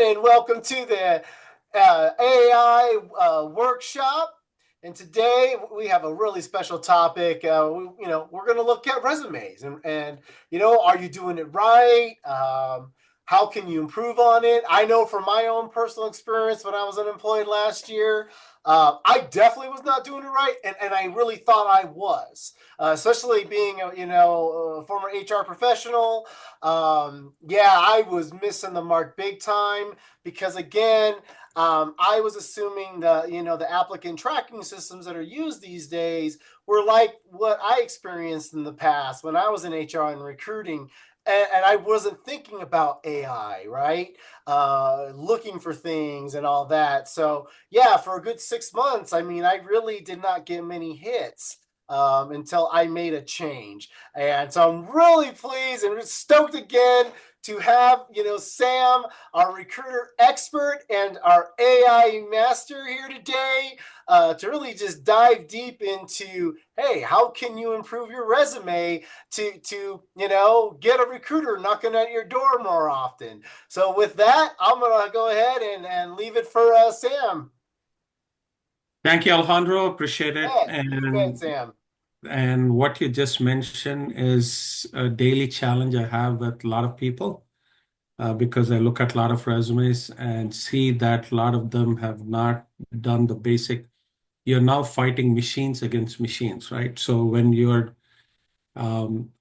and welcome to the AI workshop. And today we have a really special topic. We're going to look at resumes and are you doing it right? How can you improve on it? I know from my own personal experience when I was unemployed last year, I definitely was not doing it right, and I really thought I was, especially being a former HR professional. I was missing the mark big time because again, I was assuming the applicant tracking systems that are used these days were like what I experienced in the past when I was in HR and recruiting. And I wasn't thinking about AI, right? Looking for things and all that. So yeah, for a good 6 months, I mean, I really did not get many hits until I made a change. And so I'm really pleased and stoked again to have, Sam, our recruiter expert and our AI master here today, to really just dive deep into, hey, how can you improve your resume to get a recruiter knocking at your door more often? So with that, I'm gonna go ahead and leave it for Sam. Thank you, Alejandro. Appreciate it. Yeah, you bet, Sam. And what you just mentioned is a daily challenge I have with a lot of people because I look at a lot of resumes and see that a lot of them have not done the basic. You're now fighting machines against machines, right? So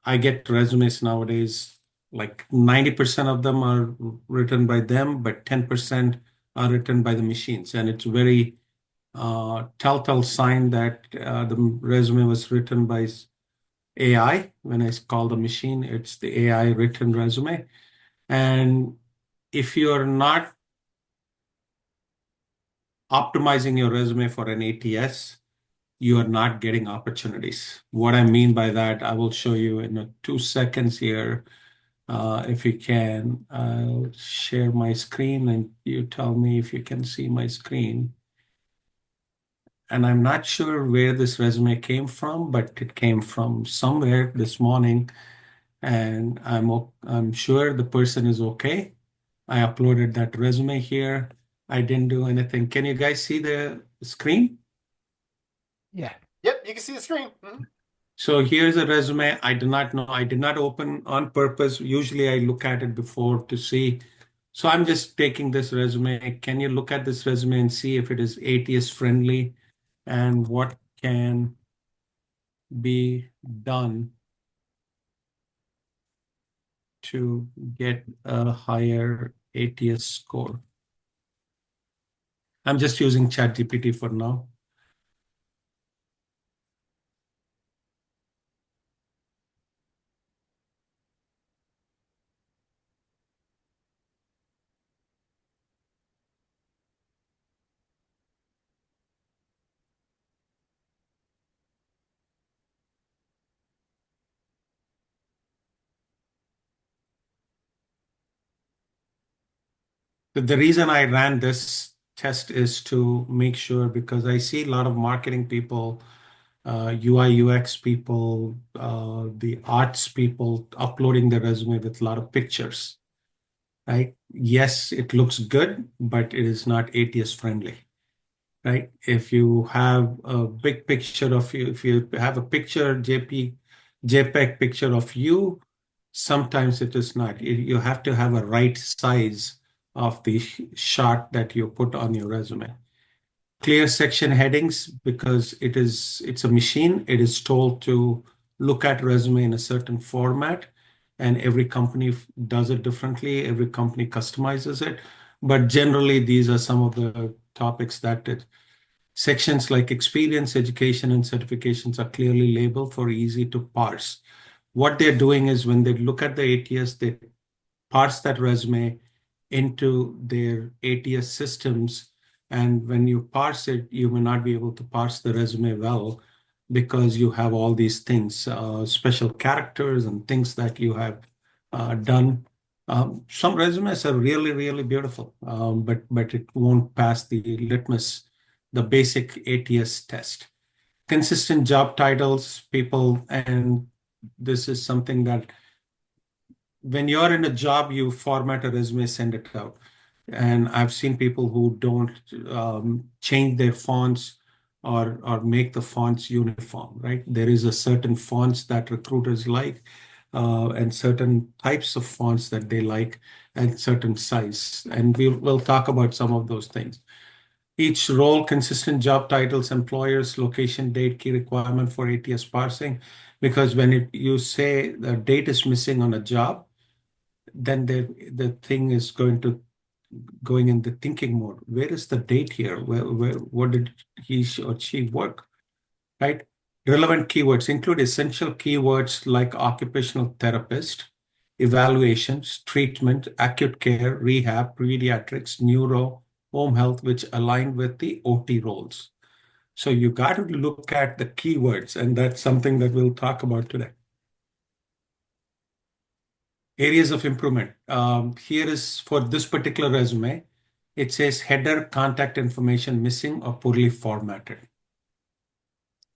I get resumes nowadays, like 90% of them are written by them, but 10% are written by the machines. And it's very telltale sign that the resume was written by AI. When I call the machine, it's the AI written resume. And if you're not optimizing your resume for an ATS, you are not getting opportunities. What I mean by that, I will show you in 2 seconds here. If you can, I'll share my screen and you tell me if you can see my screen. And I'm not sure where this resume came from, but it came from somewhere this morning, and I'm sure the person is okay. I uploaded that resume here. I didn't do anything. Can you guys see the screen? Yeah. Yep, you can see the screen. So here's a resume. I do not know. I did not open on purpose. Usually I look at it before to see. So I'm just taking this resume. Can you look at this resume and see if it is ATS friendly and what can be done to get a higher ATS score? I'm just using ChatGPT for now. The reason I ran this test is to make sure because I see a lot of marketing people, UI, UX people, the arts people uploading their resume with a lot of pictures, right? Yes, it looks good, but it is not ATS friendly, right? If you have a big picture of you, if you have a picture, JPEG picture of you, sometimes it is not. You have to have a right size of the shot that you put on your resume. Clear section headings because it's a machine. It is told to look at resume in a certain format, and every company does it differently. Every company customizes it, but generally these are some of the topics that it. Sections like experience, education, and certifications are clearly labeled for easy to parse. What they're doing is when they look at the ATS, they parse that resume into their ATS systems. And when you parse it, you may not be able to parse the resume well because you have all these things, special characters and things that you have done. Some resumes are really, really beautiful, but it won't pass the litmus, the basic ATS test. Consistent job titles, people, and this is something that when you're in a job, you format a resume, send it out. And I've seen people who don't change their fonts or make the fonts uniform, right? There is a certain fonts that recruiters like, and certain types of fonts that they like, and certain size. And we'll talk about some of those things. Each role, consistent job titles, employers, location, date, key requirement for ATS parsing. Because when you say the date is missing on a job, then the thing is going in the thinking mode. Where is the date here? What did he or she work? Right? Relevant keywords include essential keywords like occupational therapist, evaluations, treatment, acute care, rehab, pediatrics, neuro, home health, which align with the OT roles. So you got to look at the keywords, and that's something that we'll talk about today. Areas of improvement. Here is for this particular resume. It says header contact information missing or poorly formatted.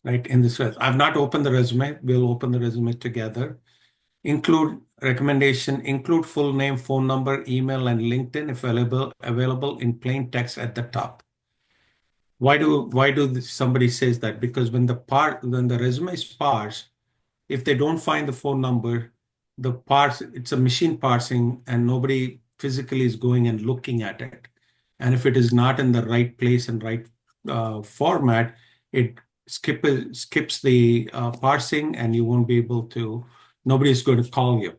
Right in this resume. I've not opened the resume. We'll open the resume together. Include recommendation, include full name, phone number, email, and LinkedIn if available in plain text at the top. Why do somebody says that? Because when the resume is parsed, if they don't find the phone number, it's a machine parsing and nobody physically is going and looking at it. And if it is not in the right place and right format, it skips the parsing and you won't be able to, nobody's going to call you.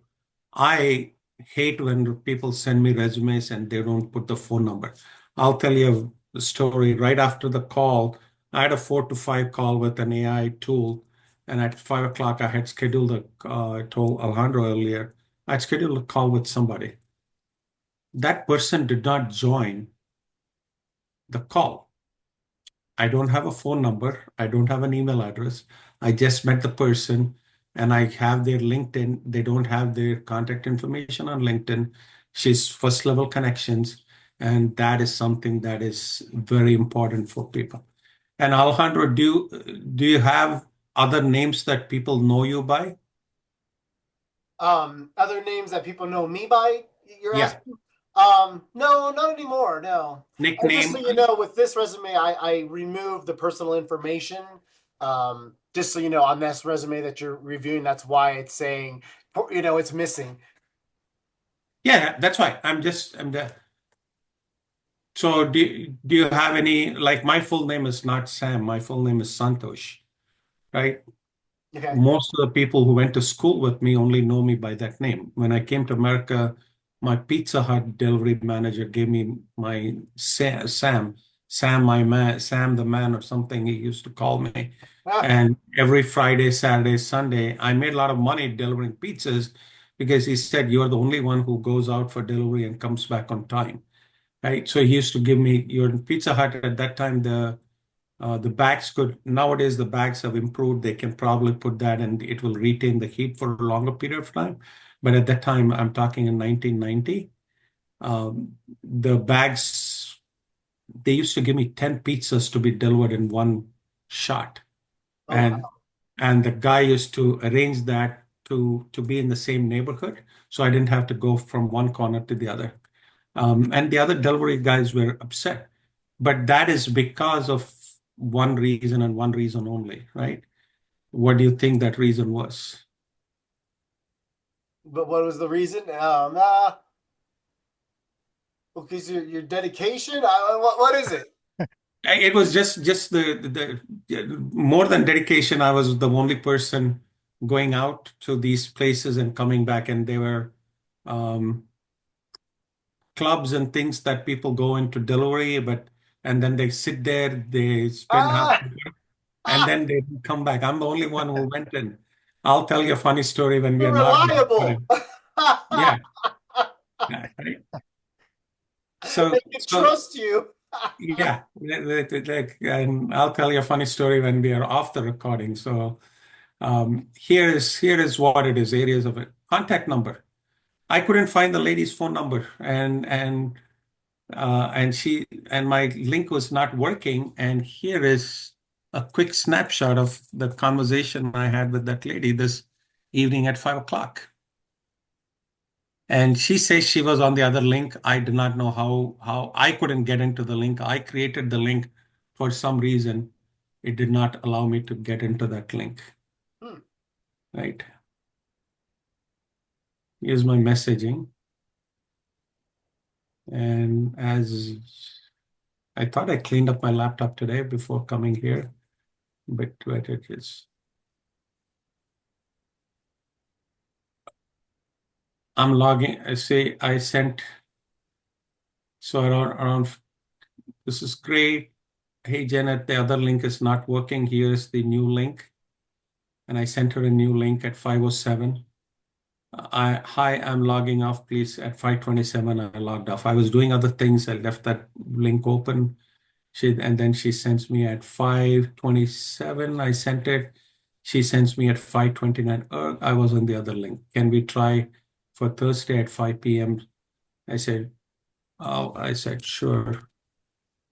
I hate when people send me resumes and they don't put the phone number. I'll tell you a story. Right after the call, I had a 4 to 5 call with an AI tool, and at 5 o'clock, I had scheduled I told Alejandro earlier, I had scheduled a call with somebody. That person did not join the call. I don't have a phone number. I don't have an email address. I just met the person and I have their LinkedIn. They don't have their contact information on LinkedIn. She's first level connections. And that is something that is very important for people. And Alejandro, do you have other names that people know you by? Other names that people know me by, you're Yeah, asking? No, not anymore. No. And just so nickname. you know, with this resume, I removed the personal information. Just so you know, on this resume that you're reviewing, that's why it's saying, it's missing. Yeah, that's fine. I'm the. So do you have any, like my full name is not Sam, my full name is Santosh, right? Okay. Most of the people who went to school with me only know me by that name. When I came to America, my Pizza Hut delivery manager gave me my Sam, my man, Sam the man or something he used to call me. Ah, And every Friday, Saturday, Sunday, I made a lot of money delivering pizzas because he said, you're the only one who goes out for delivery and comes back on time. Right. So he used to give me your Pizza Hut at that time, the bags nowadays the bags have improved. They can probably put that and it will retain the heat for a longer period of time. But at that time, I'm talking in 1990, the bags, they used to give me 10 pizzas to be delivered in one shot. oh, And wow. and the guy used to arrange that to be in the same neighborhood. So I didn't have to go from one corner to the other. And the other delivery guys were upset. But that is because of one reason and one reason only, right? What do you think that reason was? But what was the reason? Because your dedication. What is it? It was just more than dedication. I was the only person going out to these places and coming back, and they were um, clubs and things that people go into delivery, and then they sit there, they spend half, Ah, and ah, then they come back. I'm the only one who went in. I'll tell you a funny story when we you're are not being reliable. recorded. Yeah. Yeah, right. They So, can so trust you. yeah, and I'll tell you a funny story when we are off the recording. So, here is what it is. Areas of it. Contact number. I couldn't find the lady's phone number, and my link was not working. And here is a quick snapshot of the conversation I had with that lady this evening at 5 o'clock. And she says she was on the other link. I did not know how I couldn't get into the link. I created the link for some reason. It did not allow me to get into that link. Hmm. Right. Here's my messaging. And as I thought I cleaned up my laptop today before coming here, but what it is. I'm logging. I say I sent. So around this is great. Hey Janet, the other link is not working. Here's the new link. And I sent her a new link at 5:07. Hi, I'm logging off, please. At 5:27, I logged off. I was doing other things. I left that link open. And then she sends me at 5:27. I sent it. She sends me at 5:29. I was on the other link. Can we try for Thursday at 5 p.m.? I said, oh, I said, sure.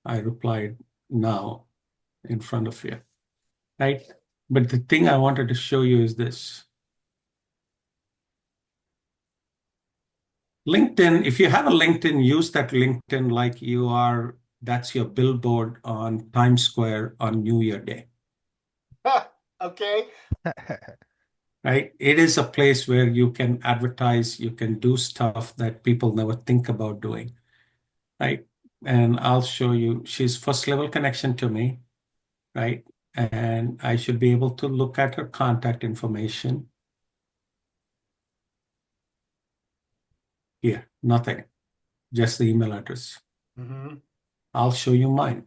I replied now in front of you, right? But the thing I wanted to show you is this. LinkedIn, if you have a LinkedIn, use that LinkedIn like that's your billboard on Times Square on New Year Day, Okay. right? It is a place where you can advertise, you can do stuff that people never think about doing, right? And I'll show you, she's first level connection to me, right? And I should be able to look at her contact information. Here, nothing, just the email address. Mm-hmm. I'll show you mine.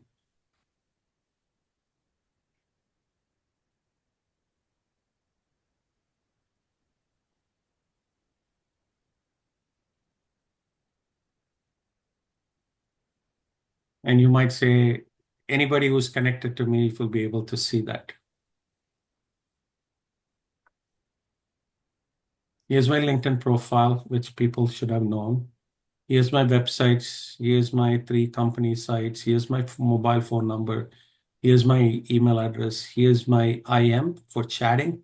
And you might say, anybody who's connected to me will be able to see that. Here's my LinkedIn profile, which people should have known. Here's my websites. Here's my 3 company sites. Here's my mobile phone number. Here's my email address. Here's my IM for chatting.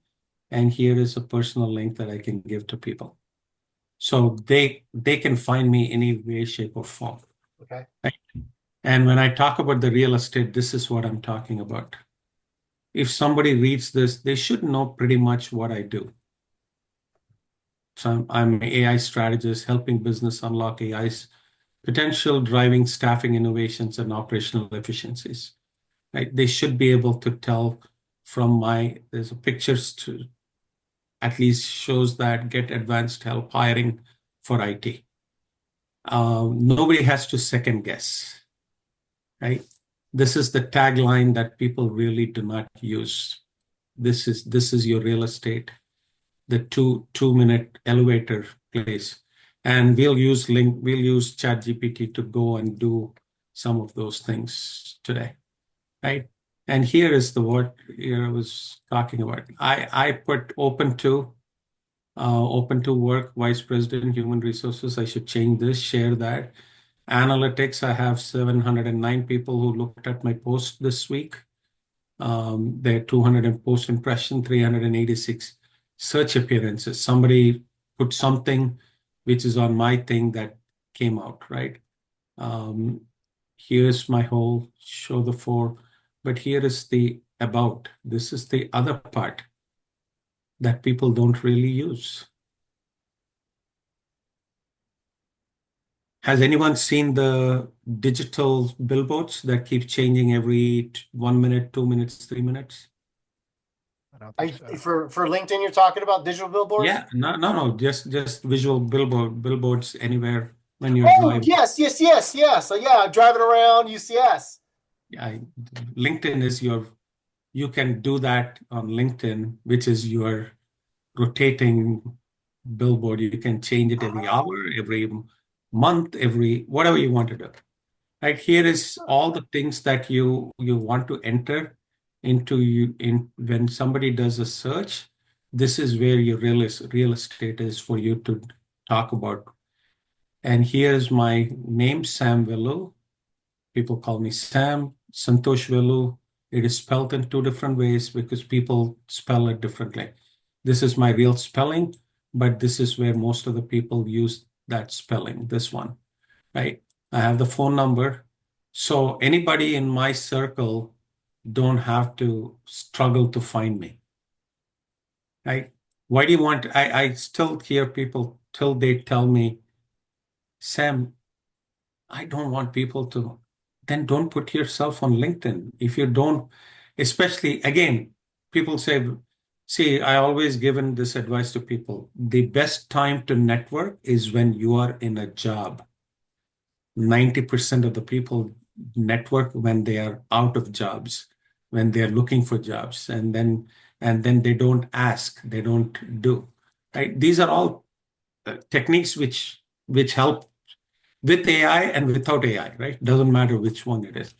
And here is a personal link that I can give to people. So they can find me any way, shape, or form. Okay. Right? And when I talk about the real estate, this is what I'm talking about. If somebody reads this, they should know pretty much what I do. So I'm an AI strategist helping business unlock AI's potential, driving staffing innovations and operational efficiencies. Right? They should be able to tell from there's a pictures to at least shows that get advanced help hiring for IT. Nobody has to second guess, right? This is the tagline that people really do not use. This is your real estate, the two-minute elevator place. And we'll use ChatGPT to go and do some of those things today, right? And here is what I was talking about. I put open to work, Vice President, Human Resources. I should change this, share that. Analytics, I have 709 people who looked at my post this week. There are 200 post impression, 386 search appearances. Somebody put something which is on my thing that came out, right? Here's my whole show the 4, but here is the about. This is the other part that people don't really use. Has anyone seen the digital billboards that keep changing every 1 minute, 2 minutes, 3 minutes? I don't think so. For LinkedIn, you're talking about digital billboards? Yeah, no, just visual billboards anywhere when you're Oh, driving. yes. So, yeah, driving around UCS. Yeah, LinkedIn is you can do that on LinkedIn, which is your rotating billboard. You can change it every hour, every month, every whatever you want to do. Right here is all the things that you want to enter into when somebody does a search. This is where your real estate is for you to talk about. And here's my name, Sam Velu. People call me Sam, Santosh Velu. It is spelled in 2 different ways because people spell it differently. This is my real spelling, but this is where most of the people use that spelling, this one, right? I have the phone number. So anybody in my circle don't have to struggle to find me, right? Why do you want, I still hear people till they tell me, Sam, I don't want people to, then don't put yourself on LinkedIn. If you don't, especially again, people say, see, I always given this advice to people. The best time to network is when you are in a job. 90% of the people network when they are out of jobs, when they're looking for jobs, and then they don't ask, they don't do. Right? These are all techniques which help with AI and without AI, right? Doesn't matter which one it is.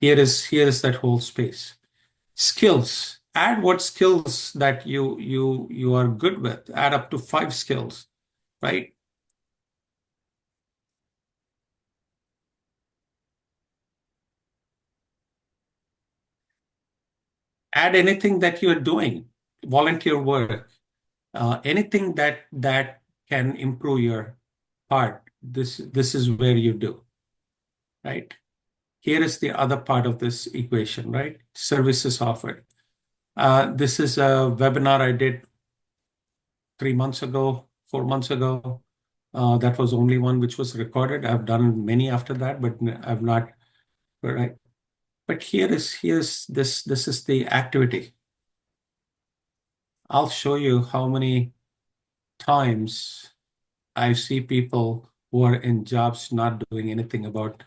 Here is that whole space. Skills. Add what skills that you are good with. Add up to 5 skills, right? Add anything that you're doing, volunteer work, anything that can improve your part. This is where you do, right? Here is the other part of this equation, right? Services offered. This is a webinar I did 3 months ago, 4 months ago. That was only one which was recorded. I've done many after that, but I've not. Right. But here's this. This is the activity. I'll show you how many times I see people who are in jobs not doing anything about.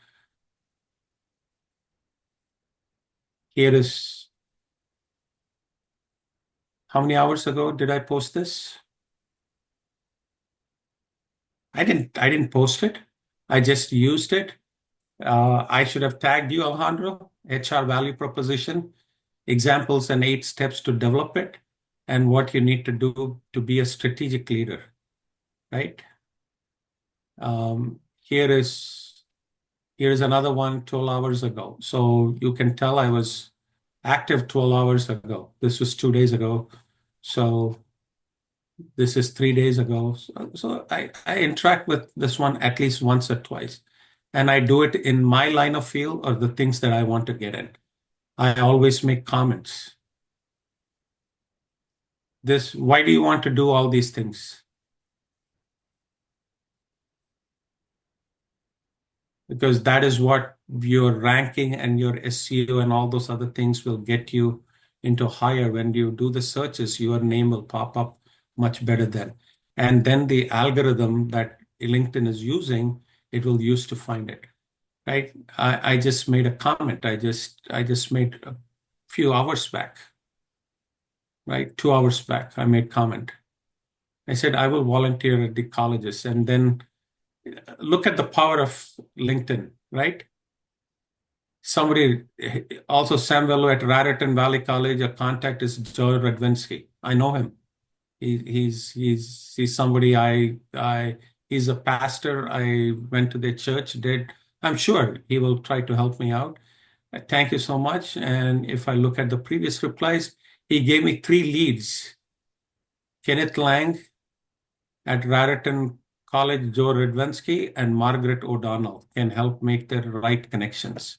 Here is how many hours ago did I post this? I didn't post it. I just used it. I should have tagged you, Alejandro, HR value proposition, examples and 8 steps to develop it, and what you need to do to be a strategic leader, right? Here is another one 12 hours ago. So you can tell I was active 12 hours ago. This was 2 days ago. So this is 3 days ago. So I interact with this one at least once or twice. And I do it in my line of field or the things that I want to get in. I always make comments. Why do you want to do all these things? Because that is what your ranking and your SEO and all those other things will get you into higher. When you do the searches, your name will pop up much better then. And then the algorithm that LinkedIn is using, it will use to find it, right? I just made a comment. I just made a few hours back, right? 2 hours back, I made comment. I said, I will volunteer at the colleges. And then look at the power of LinkedIn, right? Somebody, also Sam Velu at Raritan Valley College, a contact is Joe Radvinsky. I know him. He's somebody he's a pastor. I went to their church, I'm sure he will try to help me out. Thank you so much. And if I look at the previous replies, he gave me 3 leads. Kenneth Lang at Raritan College, Joe Radvinsky, and Margaret O'Donnell can help make the right connections,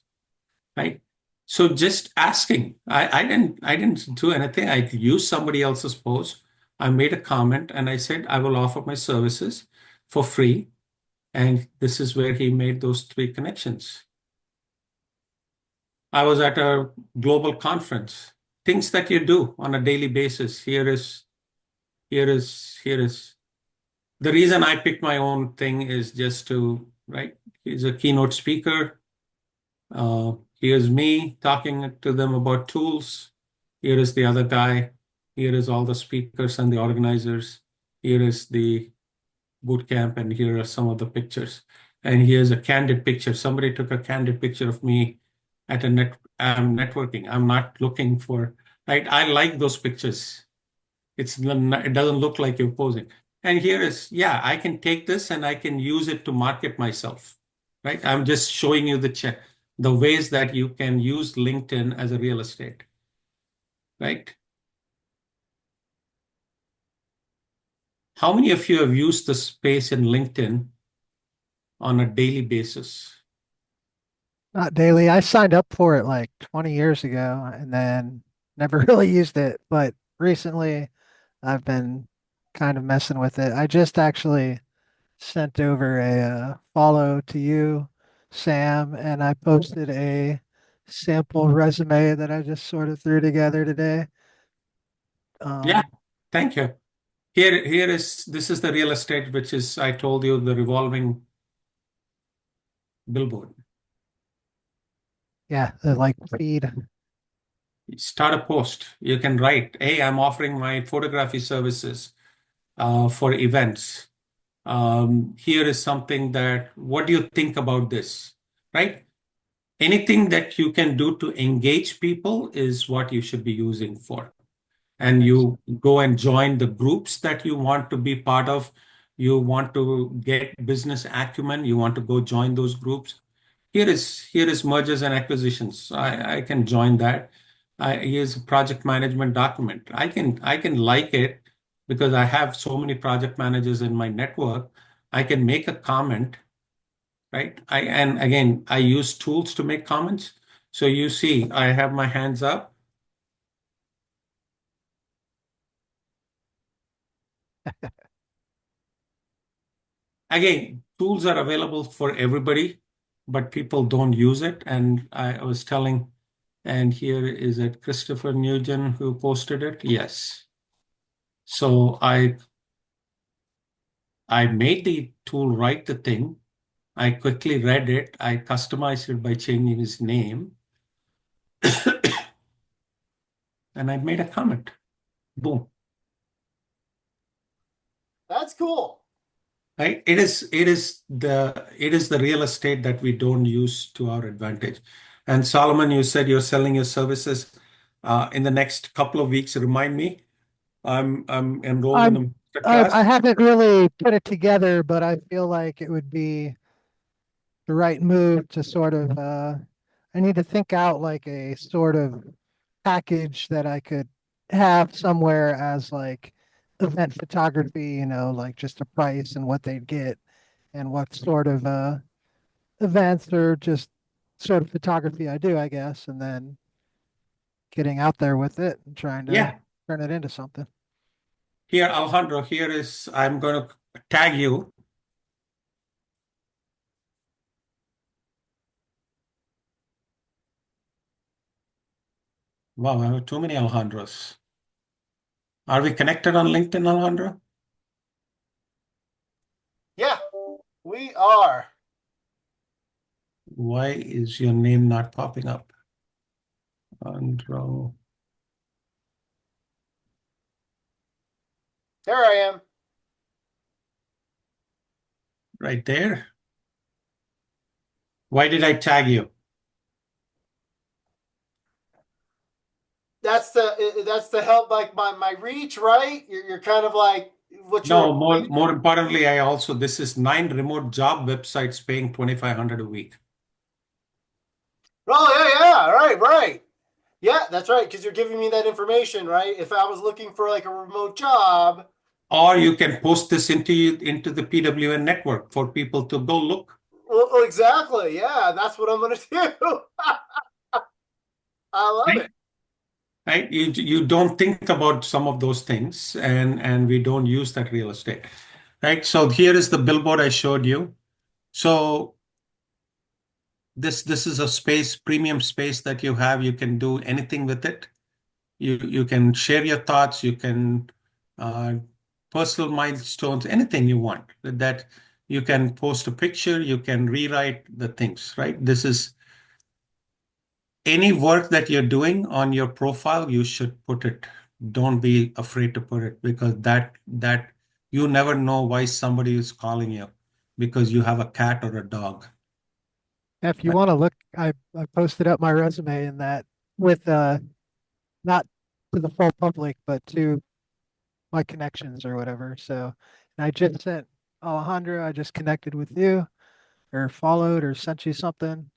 right? So just asking, I didn't do anything. I used somebody else's post. I made a comment and I said, I will offer my services for free. And this is where he made those 3 connections. I was at a global conference. Things that you do on a daily basis. Here is the reason I picked my own thing is just to, right? He's a keynote speaker. Here's me talking to them about tools. Here is the other guy. Here is all the speakers and the organizers. Here is the boot camp, and here are some of the pictures. And here's a candid picture. Somebody took a candid picture of me at a networking. I'm not looking for, right? I like those pictures. It doesn't look like you're posing. And here is, yeah, I can take this and I can use it to market myself, right? I'm just showing you the ways that you can use LinkedIn as a real estate, right? How many of you have used the space in LinkedIn on a daily basis? Not daily. I signed up for it like 20 years ago and then never really used it. But recently I've been kind of messing with it. I just actually sent over a follow to you, Sam, and I posted a sample resume that I just sort of threw together today. Yeah, Um, thank you. Here is this is the real estate, which is I told you the revolving billboard. yeah, the like feed. Start a post. You can write, "Hey, I'm offering my photography services for events. Here is something that. What do you think about this?" Right? Anything that you can do to engage people is what you should be using for. And Makes you go and join the groups that you want to be part of. You want to get business acumen, you want to go join those groups. Here is mergers and acquisitions. I can join that. Here's a project management document. I can like it because I have so many project managers in my network. I can make a comment, right? And again, I use tools to make comments. So you see, I have my hands up. Again, tools are available for everybody, but people don't use it. And I was telling, and here is it Christopher Nugent who posted it? Yes. So I made the tool write the thing. I quickly read it. I customized it by changing his name, and I made a comment. Boom. That's cool. Right? It is the real estate that we don't use to our advantage. And Solomon, you said you're selling your services in the next couple of weeks. Remind me. I'm enrolled in a I'm master I class. haven't really put it together, but I feel like it would be the right move to sort of I need to think out like a sort of package that I could have somewhere as like event photography, like just a price and what they'd get and what sort of events or just sort of photography I do, I guess, and then getting out there with it and trying to Yeah. turn it into something. Here, Alejandro, I'm going to tag you. Wow, I have too many Alejandros. Are we connected on LinkedIn, Alejandro? Yeah, we are. Why is your name not popping up? Alejandro, There I am. right there. Why did I tag you? That's the help like my reach, right? You're kind of like what you're. No, more importantly, this is 9 remote job websites paying 2,500 a week. Oh yeah, right. Yeah, that's right. Because you're giving me that information, right? If I was looking for like a remote job. Or you can post this into the PWN network for people to go look. Well, exactly. Yeah, that's what I'm gonna do. I love Right? it. Right? You don't think about some of those things, and we don't use that real estate. Right? So here is the billboard I showed you. So this is a space, premium space that you have. You can do anything with it. You can share your thoughts. You can uh, personal milestones, anything you want. That you can post a picture. You can rewrite the things. Right? This is any work that you're doing on your profile. You should put it. Don't be afraid to put it because that you never know why somebody is calling you because you have a cat or a dog. If you want to look, I posted up my resume in that with not to the full public, but to my connections or whatever. So, and I just sent Alejandro, I just connected with you or followed or sent you something.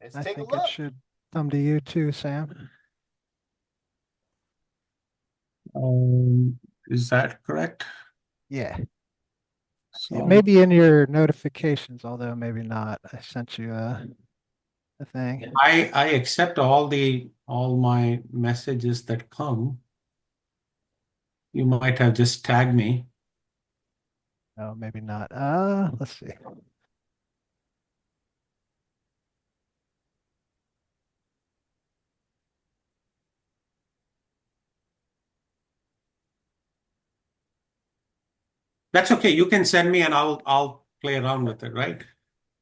Let's I take a think it look. should come to you too, Sam. Um, is that correct? Yeah. It So may be in your notifications, although maybe not. I sent you a thing. I accept all my messages that come. You might have just tagged me. No, maybe not. Let's see. That's okay. You can send me and I'll play around with it, right?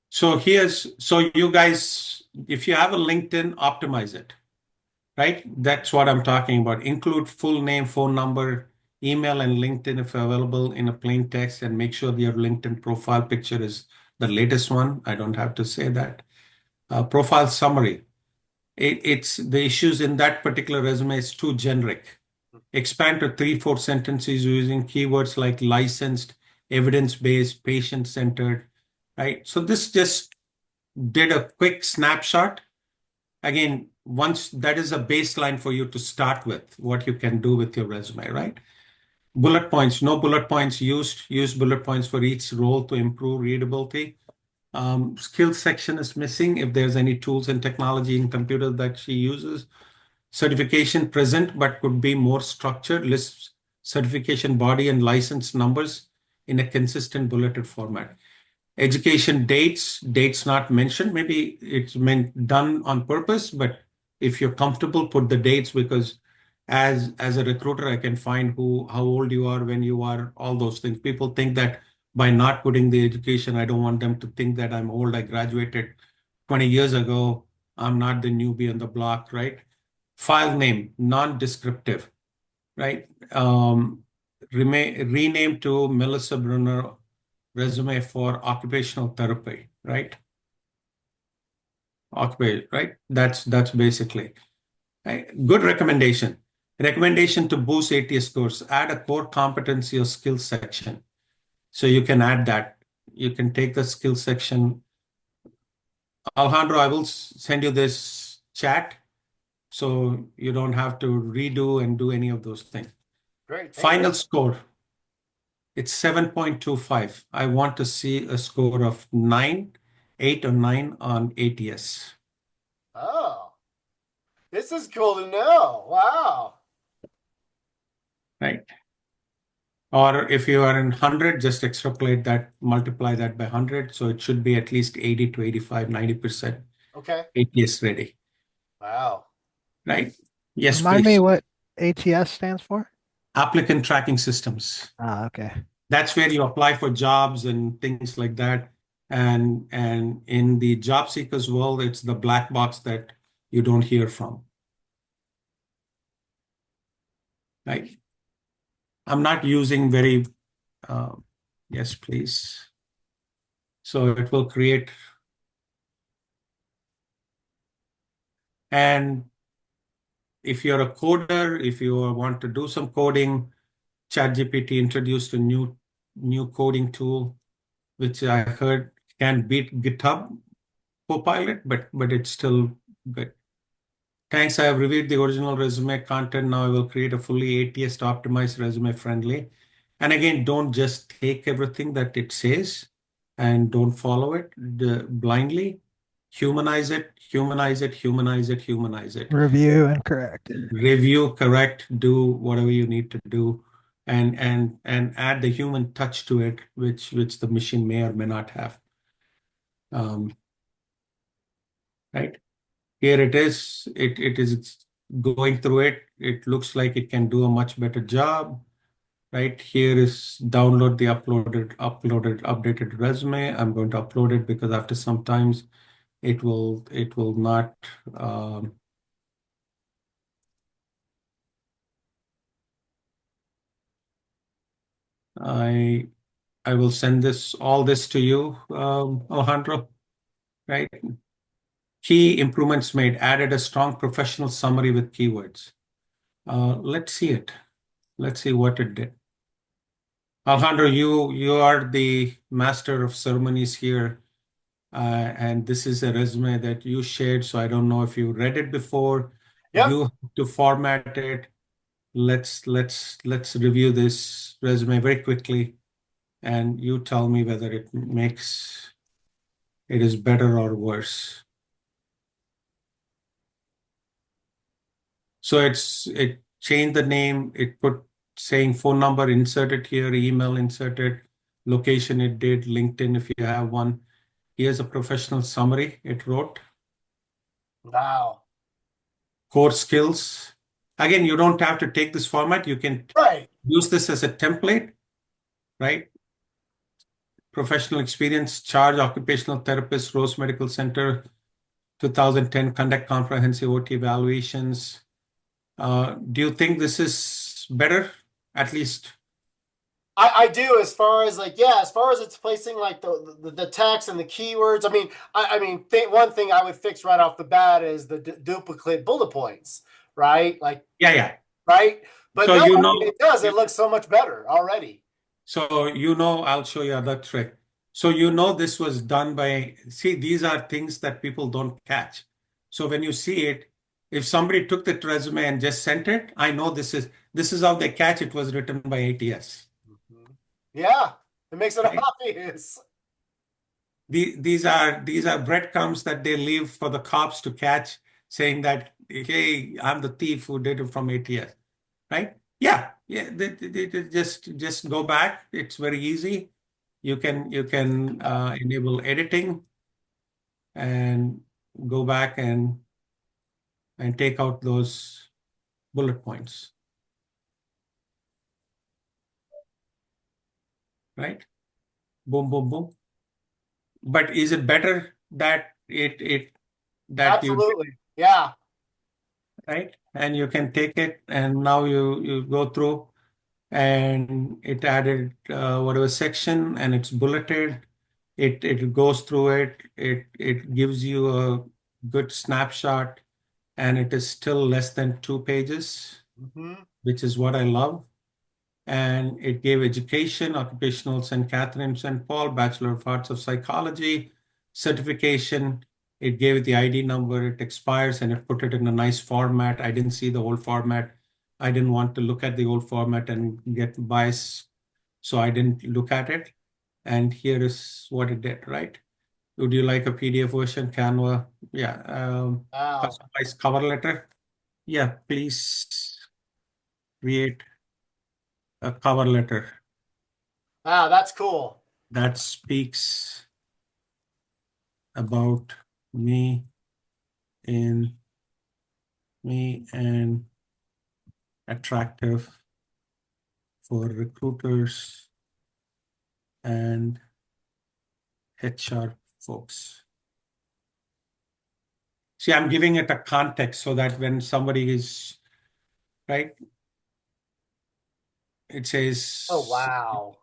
So you guys, if you have a LinkedIn, optimize it, right? That's what I'm talking about. Include full name, phone number, email, and LinkedIn if available in a plain text, and make sure your LinkedIn profile picture is the latest one. I don't have to say that. Profile summary. It's the issues in that particular resume is too generic. Expand to 3, 4 sentences using keywords like licensed, evidence-based, patient-centered, right? So this just did a quick snapshot. Again, once that is a baseline for you to start with, what you can do with your resume, right? Bullet points, no bullet points used. Use bullet points for each role to improve readability. Skills section is missing. If there's any tools and technology in computer that she uses, certification present, but could be more structured, lists certification body and license numbers in a consistent bulleted format. Education dates not mentioned. Maybe it's meant done on purpose, but if you're comfortable, put the dates because as a recruiter, I can find how old you are, when you are, all those things. People think that by not putting the education, I don't want them to think that I'm old. I graduated 20 years ago. I'm not the newbie on the block, right? File name, non-descriptive, right? Rename to Melissa Brunner resume for occupational therapy, right? Occupation, right? That's basically right? Good recommendation. Recommendation to boost ATS scores. Add a core competency or skills section. So you can add that. You can take the skills section. Alejandro, I will send you this chat so you don't have to redo and do any of those things. Great. Thank Final you. score. It's 7.25. I want to see a score of 9, 8 or 9 on ATS. Oh, this is cool to know. Wow. Right? Or if you are in 100, just extrapolate that, multiply that by 100. So it should be at least 80 to 85, 90% Okay. ATS ready. Wow. Right? Yes, Remind me please. what ATS stands for? Applicant tracking systems. Ah, okay. That's where you apply for jobs and things like that. And in the job seekers world, it's the black box that you don't hear from. Right? I'm not using very, uh, yes, please. So it will create, and if you're a coder, if you want to do some coding, ChatGPT introduced a new coding tool, which I heard can beat GitHub Copilot, but it's still good. Thanks. I have reviewed the original resume content. Now I will create a fully ATS optimized resume friendly. And again, don't just take everything that it says and don't follow it blindly. Humanize it, humanize it, humanize it, humanize it. Review and correct. Review, correct, do whatever you need to do, and add the human touch to it, which the machine may or may not have. Right? Here it is. It is going through it. It looks like it can do a much better job. Right here is download the updated resume. I'm going to upload it because after some times it will not. I will send all this to you, Alejandro. Right. Key improvements made. Added a strong professional summary with keywords. Let's see it. Let's see what it did. Alejandro, you are the master of ceremonies here, and this is a resume that you shared. So I don't know if you read it before. Yep. You have to format it. Let's review this resume very quickly. and you tell me whether it is better or worse. So it changed the name, it put saying phone number inserted here, email inserted, location it did, LinkedIn if you have one. Here's a professional summary it wrote. Wow. Core skills. Again, you don't have to take this format. You can Right. use this as a template, right? Professional experience, charge occupational therapist, Rose Medical Center, 2010, conduct comprehensive OT evaluations. Do you think this is better? At least, I do, as far as like, yeah, as far as it's placing like the text and the keywords. One thing I would fix right off the bat is the duplicate bullet points, right? Like, yeah, yeah. right. But So no, you it know, does. It looks so much better already. I'll show you other trick. So this was done by, see, these are things that people don't catch. So when you see it, if somebody took that resume and just sent it, I know this is how they catch it was written by ATS. Mhm. Yeah, it makes it Right? obvious. These are breadcrumbs that they leave for the cops to catch, saying that, hey, I'm the thief who did it from ATS. Right? Yeah, yeah. They just go back. It's very easy. You can enable editing and go back and take out those bullet points, right? Boom, boom, boom. But is it better that you Absolutely. Yeah. right? And you can take it and now you go through and it added whatever section and it's bulleted. It goes through it. It gives you a good snapshot and it is still less than 2 pages, Hmm. which is what I love. And it gave education, occupational St. Catherine, St. Paul, Bachelor of Arts of Psychology, certification. It gave it the ID number, it expires, and it put it in a nice format. I didn't see the old format. I didn't want to look at the old format and get bias, so I didn't look at it. And here is what it did, right? Would you like a PDF version, Canva? Yeah. Wow. Customized cover letter. Yeah, please create a cover letter Wow, that's cool. that speaks about me in me and attractive for recruiters and HR folks. See, I'm giving it a context so that when somebody is right, it Oh, says, wow.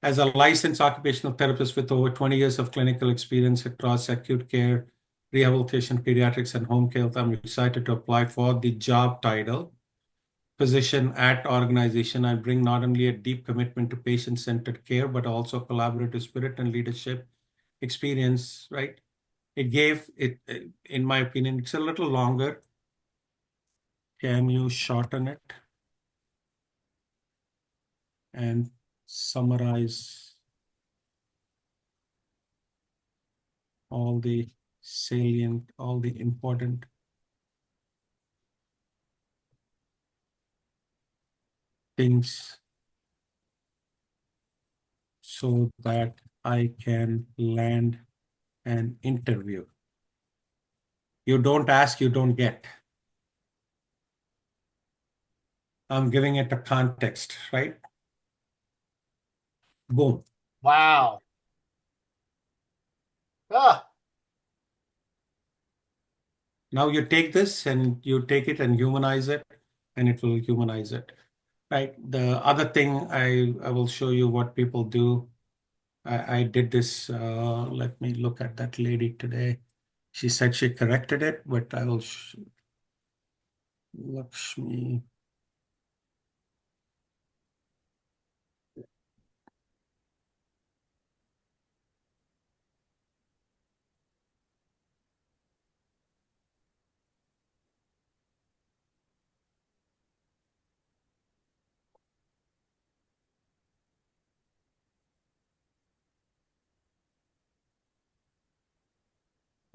as a licensed occupational therapist with over 20 years of clinical experience across acute care, rehabilitation, pediatrics, and home health, I'm excited to apply for the job title position at organization. I bring not only a deep commitment to patient-centered care, but also collaborative spirit and leadership experience, right? It gave it, in my opinion, it's a little longer. Can you shorten it and summarize all the salient, all the important things so that I can land an interview? You don't ask, you don't get. I'm giving it a context, right? Boom. Wow. Ah, Now you take this and you take it and humanize it, and it will humanize it, right? The other thing I will show you what people do. I did this. Let me look at that lady today. She said she corrected it, but I will. Lakshmi.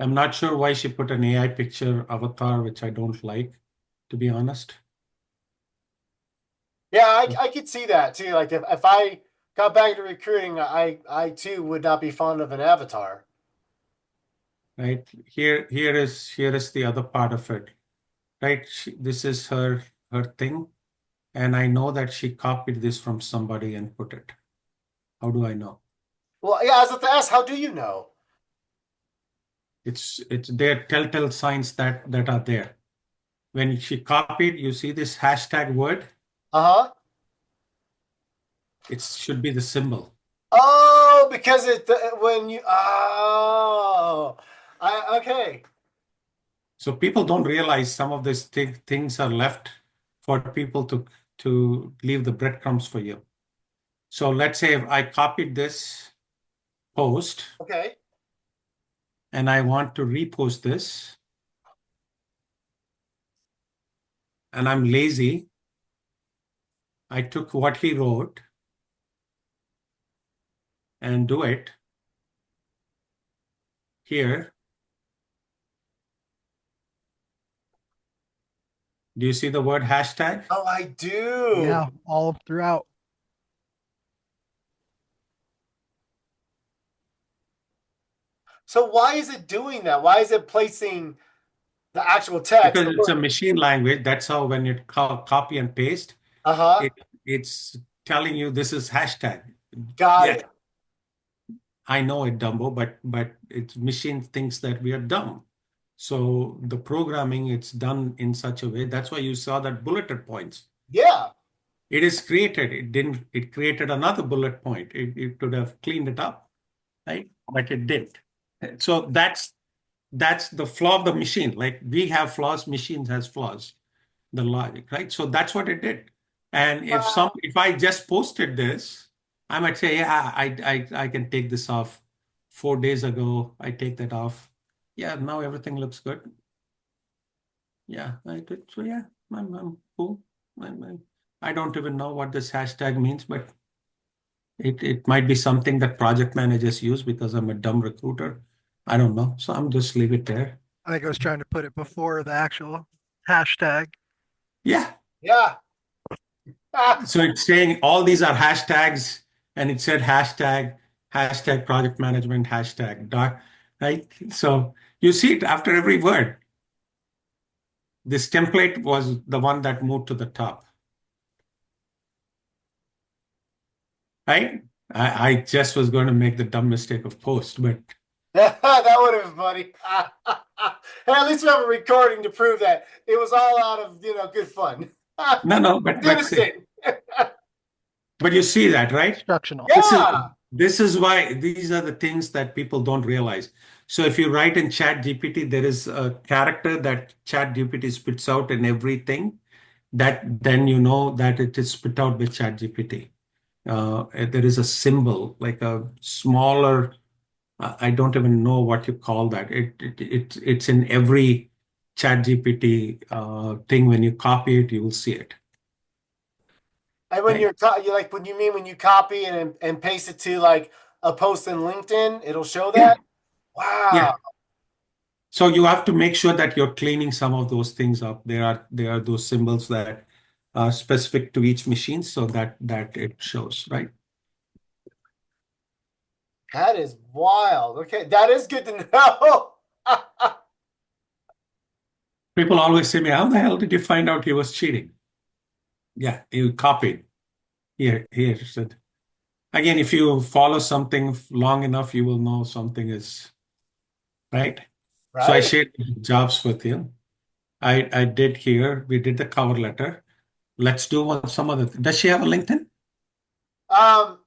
I'm not sure why she put an AI picture avatar, which I don't like, to be honest. Yeah, I could see that too. Like if I got back into recruiting, I too would not be fond of an avatar. Right here is the other part of it. Right, this is her thing, and I know that she copied this from somebody and put it. How do I know? Well, yeah, I was about to ask, how do you know? It's their telltale signs that are there. When she copied, you see this hashtag word, Uh-huh. it should be the symbol. Oh, because when you I okay. So people don't realize some of these things are left for people to leave the breadcrumbs for you. So let's say if I copied this post Okay. and I want to repost this, and I'm lazy, I took what he wrote and do it here. Do you see the word hashtag? Oh, I do. Yeah, all throughout. So why is it doing that? Why is it placing the actual text? Because it's a machine language. That's how when you copy and paste, Uh-huh. it's telling you this is hashtag. Got Yeah, it. I know it, Dumbo, but it's machine thinks that we are dumb. So the programming, it's done in such a way. That's why you saw that bulleted points. Yeah. It is created. It didn't. It created another bullet point. It could have cleaned it up, right? But it didn't. So that's the flaw of the machine. Like we have flaws, machines has flaws. The logic, right? So that's what it did. And Wow. if I just posted this, I might say, yeah, I can take this off. 4 days ago, I take that off. Yeah, now everything looks good. Yeah, I did. So yeah, I'm cool. I don't even know what this hashtag means, but it might be something that project managers use because I'm a dumb recruiter. I don't know. So I'm just leave it there. I think I was trying to put it before the actual hashtag. Yeah. Yeah. Ah, So it's saying all these are hashtags, and it said hashtag project management, hashtag doc, right? So you see it after every word. This template was the one that moved to the top, right? I just was going to make the dumb mistake of post, but that would have been funny. Hey, at least we have a recording to prove that it was all out of, good fun. no, but see, Innocent. but you see that, right? Instructional. This is Yeah. this is why these are the things that people don't realize. So if you write in Chat GPT, there is a character that Chat GPT spits out in everything that then you know that it is spit out by Chat GPT. There is a symbol, like a smaller, I don't even know what you call that. It's in every Chat GPT thing. When you copy it, you will see it, And when right? you like when you mean when you copy and paste it to like a post in LinkedIn, it'll show Yeah, that. Wow. yeah. So you have to make sure that you're cleaning some of those things up. There are those symbols that are specific to each machine so that it shows, right? That is wild. Okay, that is good to know. People always say to me, how the hell did you find out he was cheating? Yeah, you copied. Here. So again, if you follow something long enough, you will know something is right. So I Right? shared jobs with you. I did here. We did the cover letter. Let's do some other. Does she have a LinkedIn? Um,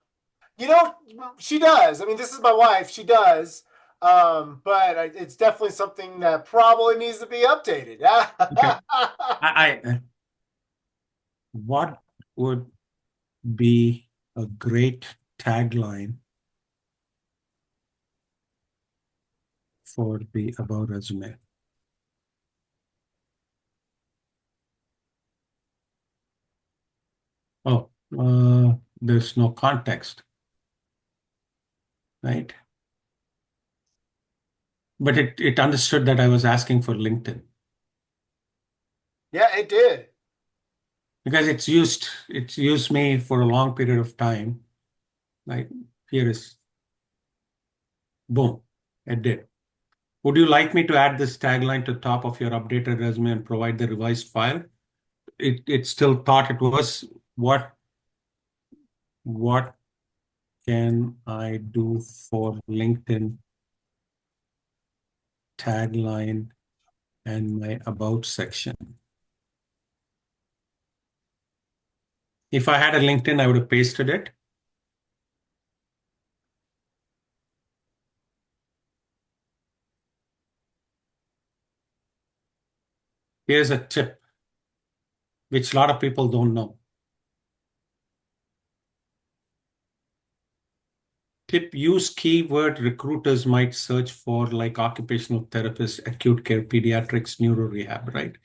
you know, she does. I mean, this is my wife. She does. But it's definitely something that probably needs to be updated. Okay. What would be a great tagline for the About resume? Oh, there's no context, right? but it understood that I was asking for LinkedIn Yeah, it did. because it's used me for a long period of time. Like here is boom, it did. Would you like me to add this tagline to top of your updated resume and provide the revised file? It still thought it was what can I do for LinkedIn tagline and my about section? If I had a LinkedIn, I would have pasted it. Here's a tip, which a lot of people don't know. Tip, use keyword recruiters might search for like occupational therapist, acute care, pediatrics, neuro rehab, right?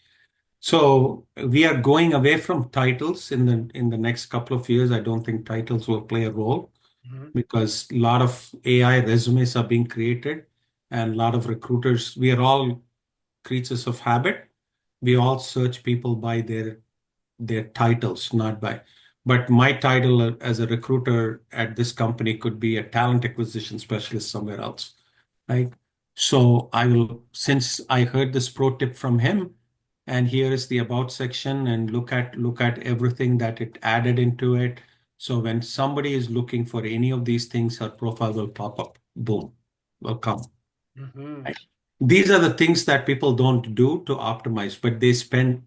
So we are going away from titles in the next couple of years. I don't think titles will play a role Mhm. because a lot of AI resumes are being created and a lot of recruiters, we are all creatures of habit. We all search people by their titles, not by. But my title as a recruiter at this company could be a talent acquisition specialist somewhere else, right? So I will, since I heard this pro tip from him, and here is the about section, and look at everything that it added into it. So when somebody is looking for any of these things, her profile will pop up. Boom, will come. Mhm. Right? These are the things that people don't do to optimize, but they spend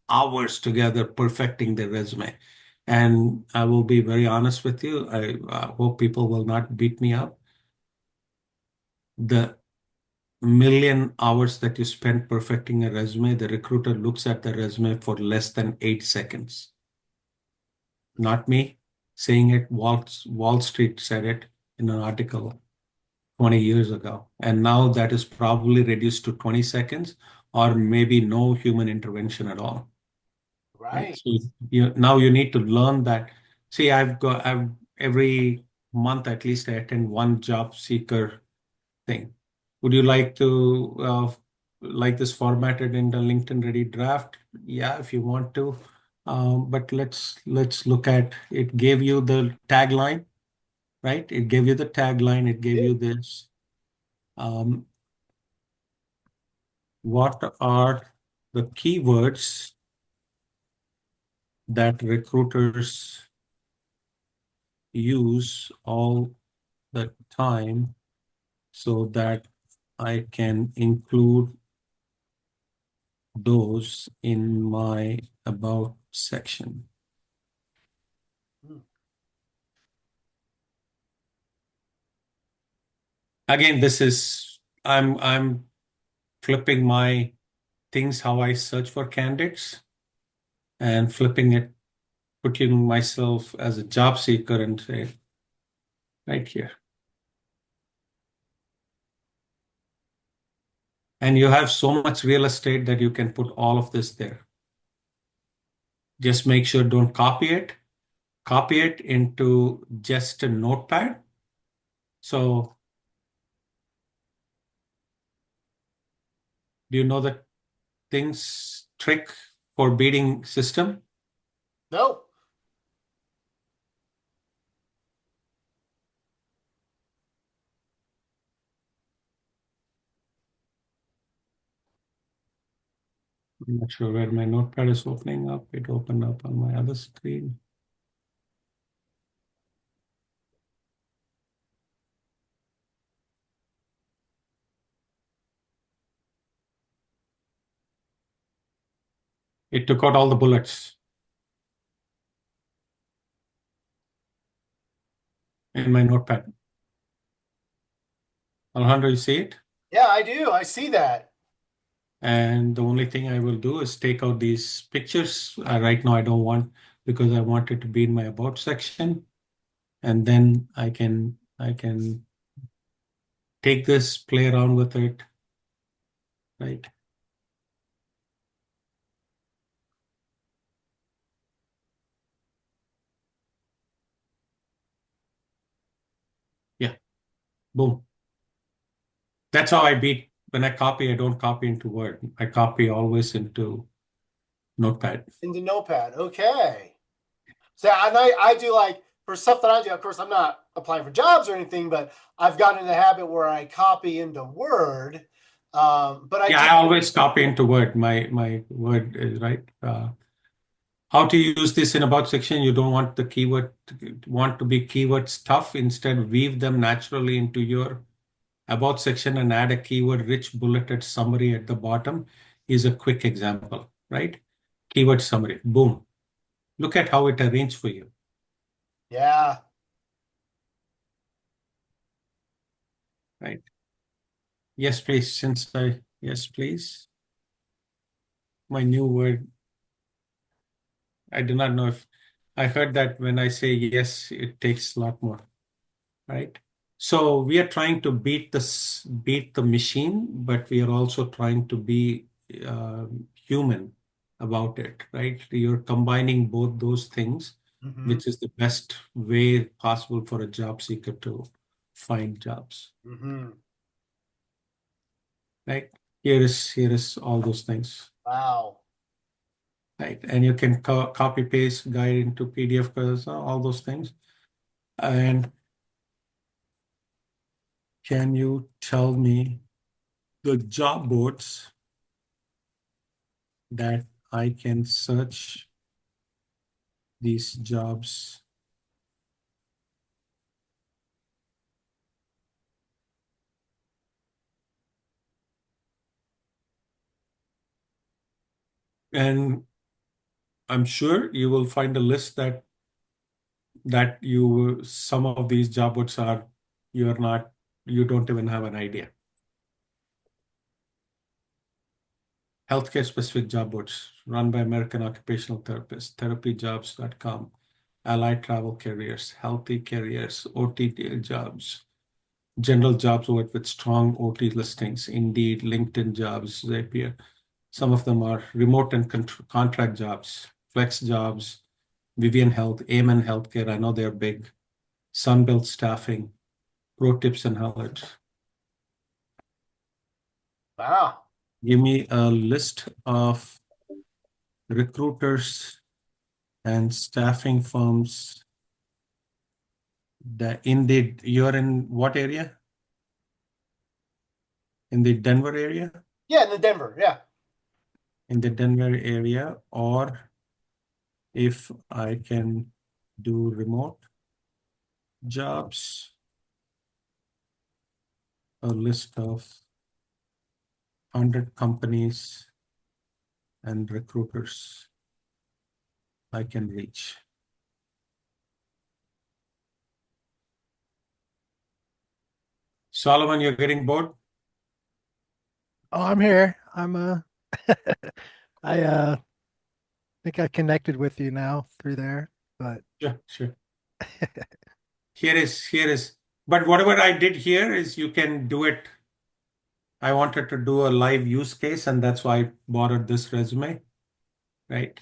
hours together perfecting their resume. And I will be very honest with you. I hope people will not beat me up. The million hours that you spend perfecting a resume, the recruiter looks at the resume for less than 8 seconds. Not me saying it. Wall Street said it in an article 20 years ago. And now that is probably reduced to 20 seconds or maybe no human intervention at all. Right. Right. So now you need to learn that. See, I've every month at least I attend one job seeker thing. Would you like this formatted in the LinkedIn Ready draft? Yeah, if you want to. But let's look at it. Gave you the tagline, right? It gave you the tagline. It gave you this. Um, what are the keywords that recruiters use all the time so that I can include those in my about section. Mm. Again, this is I'm flipping my things how I search for candidates and flipping it, putting myself as a job seeker and say right here. And you have so much real estate that you can put all of this there. Just make sure don't copy it into just a notepad. So do you know the things trick for beating system? No. I'm not sure where my notepad is opening up. It opened up on my other screen. It took out all the bullets in my notepad. Alejandro, you see it? Yeah, I do. I see that. And the only thing I will do is take out these pictures. Right now, I don't want because I want it to be in my about section. And then I can take this, play around with it, right? Yeah, boom. That's how I beat. When I copy, I don't copy into Word. I copy always into Notepad. Into Notepad. Okay. So I do like for stuff that I do, of course, I'm not applying for jobs or anything, but I've gotten in the habit where I copy into Word. But I Yeah, do, I always copy into Word. My Word is right. How to use this in about section? You don't want the keyword want to be keyword stuff. Instead, weave them naturally into your about section and add a keyword rich bulleted summary at the bottom is a quick example, right? Keyword summary. Boom. Look at how it arranged for you. yeah. Right. Yes, please. Yes, please. My new word. I do not know if I heard that when I say yes, it takes a lot more, right? So we are trying to beat the machine, but we are also trying to be human about it, right? You're combining both those things, Mm-hmm. which is the best way possible for a job seeker to find jobs, Mm-hmm. right? Here is all those things, Wow. right? And you can copy paste guide into PDF, all those things. And can you tell me the job boards that I can search these jobs? And I'm sure you will find a list that some of these job boards are you're not you don't even have an idea. Healthcare specific job boards run by American Occupational Therapists, therapyjobs.com, allied travel careers, healthy careers, OT jobs, general jobs with strong OT listings, Indeed, LinkedIn jobs, Zapier. Some of them are remote and contract jobs, flex jobs, Vivian Health, Amen Healthcare. I know they're big. Sunbelt Staffing, Pro Tips and Highlights. Wow. Give me a list of recruiters and staffing firms that you're in what area? In the Denver area? Yeah, in the Denver. Yeah. In the Denver area, or if I can do remote jobs, a list of 100 companies and recruiters I can reach. Solomon, you're getting bored? Oh, I'm here. I think I connected with you now through there, but Sure, sure. Here is, but whatever I did here is you can do it. I wanted to do a live use case, and that's why I borrowed this resume, right?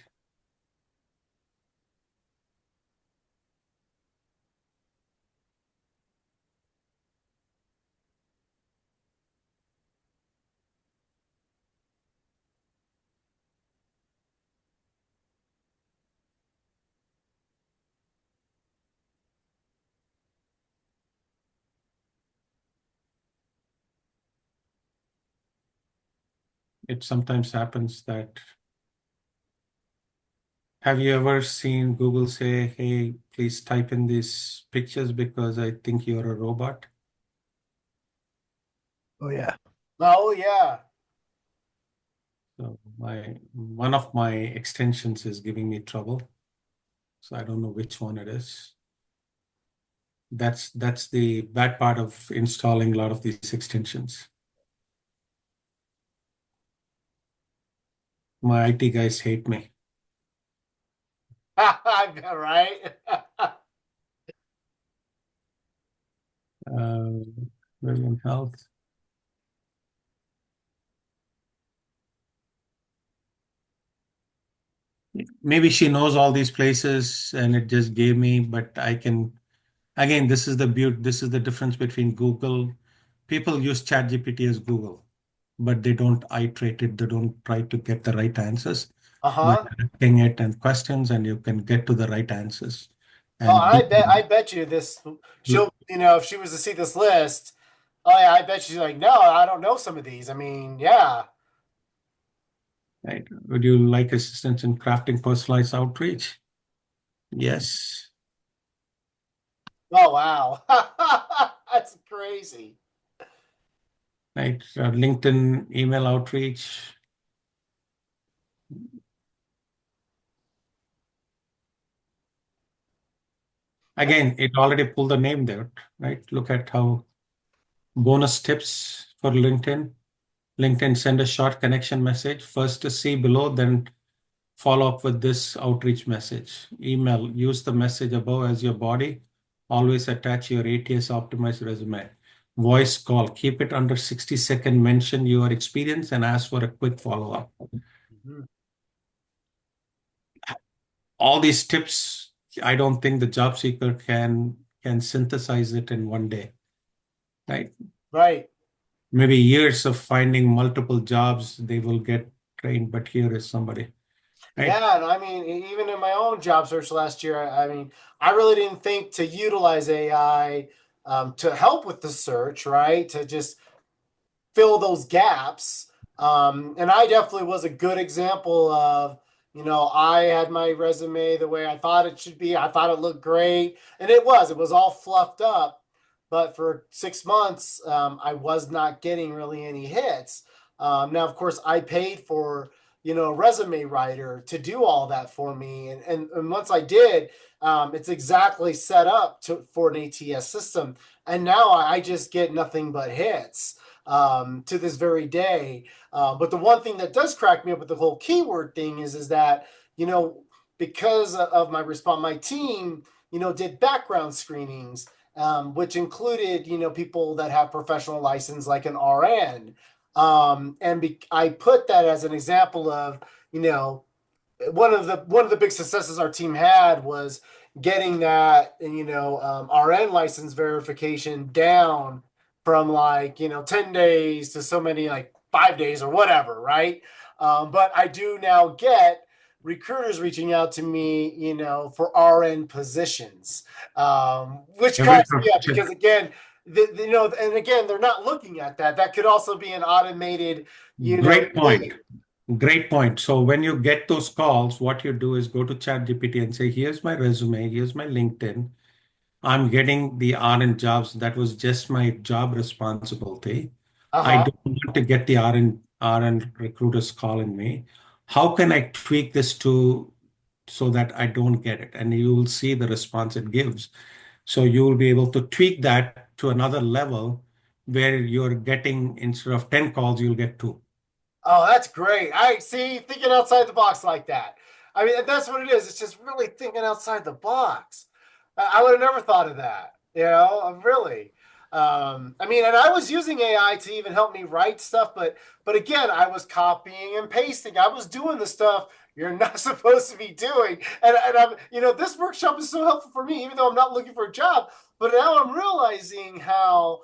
It sometimes happens that. Have you ever seen Google say, hey, please type in these pictures because I think you're a robot? oh yeah. Oh yeah. So one of my extensions is giving me trouble. So I don't know which one it is. That's the bad part of installing a lot of these extensions. My IT guys hate me. Right. Uh, William Health. Maybe she knows all these places and it just gave me, but I can, again, this is the difference between Google. people use ChatGPT as Google, but they don't iterate it. They don't try to get the right answers. But Uh-huh. asking it and questions, and you can get to the right answers. Oh, And be, I bet you this she'll, if she was to see this list, oh yeah, I bet she's like, no, I don't know some of these. I mean, yeah. right? Would you like assistance in crafting personalized outreach? Yes. Oh wow. That's crazy. Right. LinkedIn email outreach. Again, it already pulled the name there, right? Look at how bonus tips for LinkedIn. LinkedIn, send a short connection message. First to see below, then follow up with this outreach message. Email, use the message above as your body. Always attach your ATS optimized resume. Voice call, keep it under 60-second, mention your experience and ask for a quick follow-up. Mhm. All these tips, I don't think the job seeker can synthesize it in one day, right? Right. Maybe years of finding multiple jobs, they will get trained, but here is somebody, right? Yeah, and I mean, even in my own job search last year, I mean, I really didn't think to utilize AI to help with the search, right? To just fill those gaps. And I definitely was a good example of, I had my resume the way I thought it should be. I thought it looked great, and it was all fluffed up. But for 6 months, I was not getting really any hits. Now, of course, I paid for, a resume writer to do all that for me. And once I did, it's exactly set up for an ATS system. And now I just get nothing but hits to this very day. But the one thing that does crack me up with the whole keyword thing is that, you know, because of my response, my team, did background screenings, which included, people that have professional license like an RN. I put that as an example of, you know, one of the big successes our team had was getting that RN license verification down from 10 days to so many like 5 days or whatever, right? But I do now get recruiters reaching out to me, for RN positions, which Every cracks me up profession. because again, and again, they're not looking at that. That could also be an automated, Great point. thing. Great point. So when you get those calls, what you do is go to ChatGPT and say, here's my resume, here's my LinkedIn. I'm getting the RN jobs. That was just my job responsibility. I Uh-huh. don't want to get the RN recruiters calling me. How can I tweak this to so that I don't get it? And you will see the response it gives. So you will be able to tweak that to another level where you're getting, instead of 10 calls, you'll get two. Oh, that's great. I see, thinking outside the box like that. I mean, that's what it is. It's just really thinking outside the box. I would have never thought of that. Really. I mean, and I was using AI to even help me write stuff, but again, I was copying and pasting. I was doing the stuff you're not supposed to be doing. And I'm, this workshop is so helpful for me, even though I'm not looking for a job. But now I'm realizing how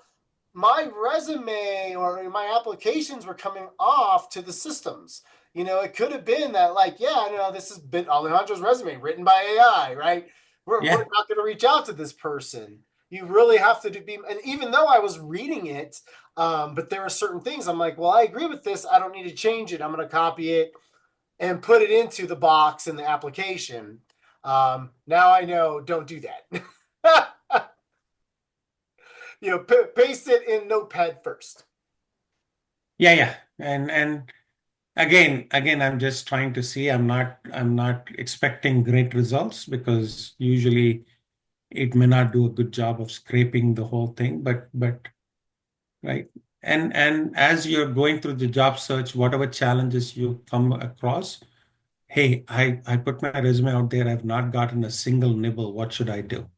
my resume or my applications were coming off to the systems. It could have been that, like, yeah, this has been Alejandro's resume written by AI, right? We're Yeah. not going to reach out to this person. You really have to be, and even though I was reading it, but there are certain things I'm like, well, I agree with this. I don't need to change it. I'm going to copy it and put it into the box in the application. Now I know, don't do that. Paste it in Notepad first. Yeah, yeah. And again, I'm just trying to see. I'm not expecting great results because usually it may not do a good job of scraping the whole thing, but right. And as you're going through the job search, whatever challenges you come across, hey, I put my resume out there. I've not gotten a single nibble. What should I do?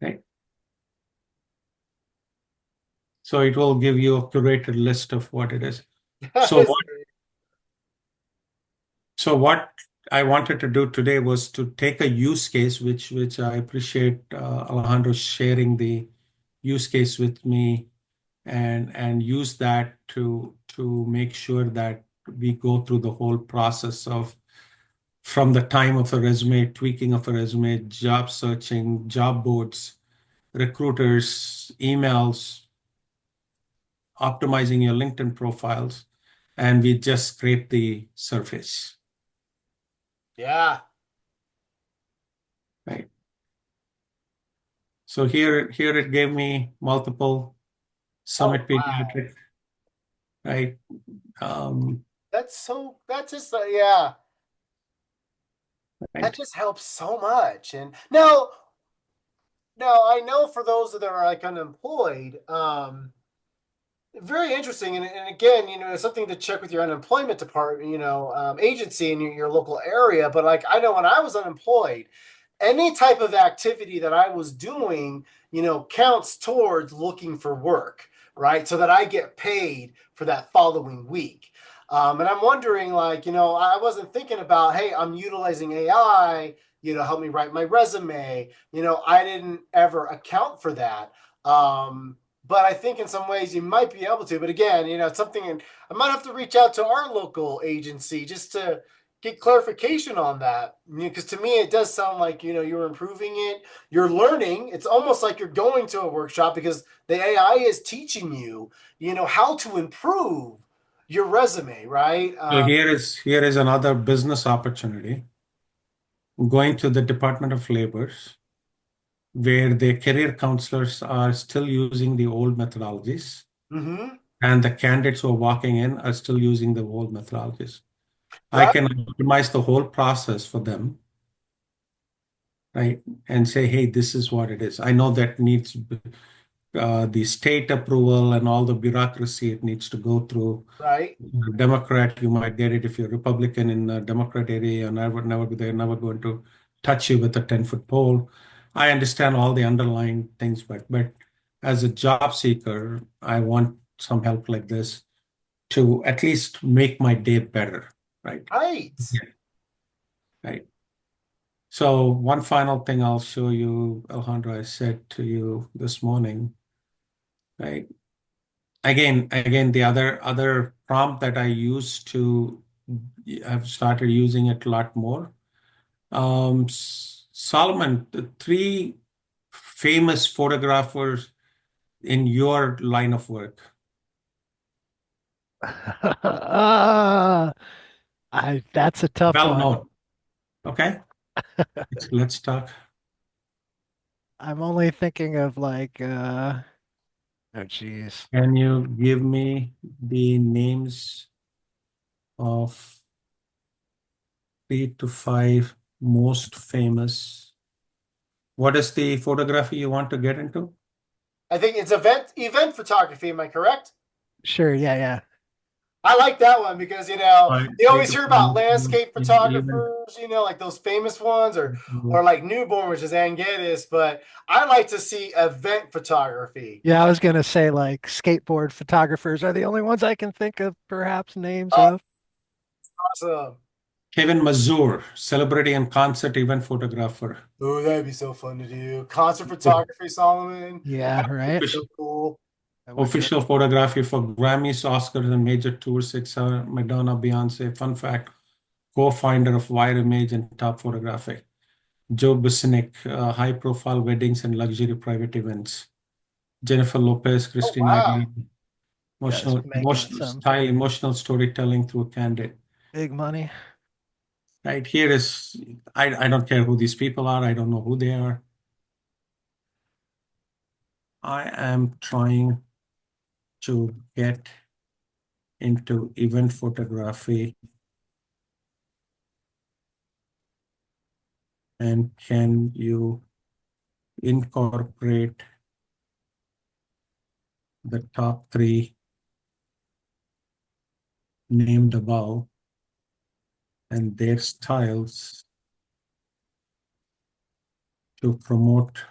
Right. So it will give you a curated list of what it is. That So is what So what I wanted to do today was to take a use case, which I appreciate Alejandro sharing use case with me and use that to make sure that we go through the whole process of from the time of a resume, tweaking of a resume, job searching, job boards, recruiters, emails, optimizing your LinkedIn profiles, and we just scrape the surface, Yeah. right? So here it gave me multiple Oh, Summit wow. Pediatric, right? Um, That's just, yeah, that right. just helps so much. And now I know for those that are like unemployed, very interesting. And again, it's something to check with your unemployment department, agency in your local area. But like, I know when I was unemployed, any type of activity that I was doing, counts towards looking for work, right? So that I get paid for that following week. And I'm wondering, like, I wasn't thinking about, hey, I'm utilizing AI, help me write my resume. I didn't ever account for that. But I think in some ways you might be able to. But again, it's something, and I might have to reach out to our local agency just to get clarification on that. Because to me, it does sound like, you're improving it, you're learning. It's almost like you're going to a workshop because the AI is teaching you, how to improve your resume, right? So here is another business opportunity. Going to the Department of Labor, where the career counselors are still using the old methodologies, Mm-hmm. and the candidates who are walking in are still using the old methodologies. I Right, can optimize the whole process for them, right? And say, hey, this is what it is. I know that needs the state approval and all the bureaucracy it needs to go through. right. Democrat, you might get it. If you're Republican in the Democrat area, and they're never going to touch you with a 10-foot pole. I understand all the underlying things, but as a job seeker, I want some help like this to at least make my day better, right? Right. Yeah. Right. So one final thing I'll show you, Alejandro, I said to you this morning, right? Again, the other prompt that I used to I've started using it a lot more. Solomon, the three famous photographers in your line of work, That's a tough well one. known. Okay, let's talk. I'm only thinking of like, oh geez. Can you give me the names of 3 to 5 most famous? What is the photography you want to get into? I think it's event photography. Am I correct? Sure, yeah, yeah. I like that one because Five, you three always to hear about five, landscape even. photographers, like those famous ones, or like newborn, which is Angetis. But I like to see event photography. Yeah, I was gonna say like skateboard photographers are the only ones I can think of perhaps names Oh, of. awesome! Kevin Mazur, celebrity and concert event photographer. Oh, that'd be so fun to do. Concert photography, Solomon. Yeah, That would right. be so cool. That would be. Official photography for Grammys, Oscars, and major tours. It's Madonna, Beyonce. Fun fact: co-founder of Wire Image and Top Photographic. Joe Businek, high-profile weddings and luxury private events. Jennifer Lopez, Oh, Christina wow. Aguilera, Guys making emotional some style, emotional storytelling through candid. big money. Right here is, I don't care who these people are. I don't know who they are. I am trying to get into event photography, and can you incorporate the top three named above and their styles to promote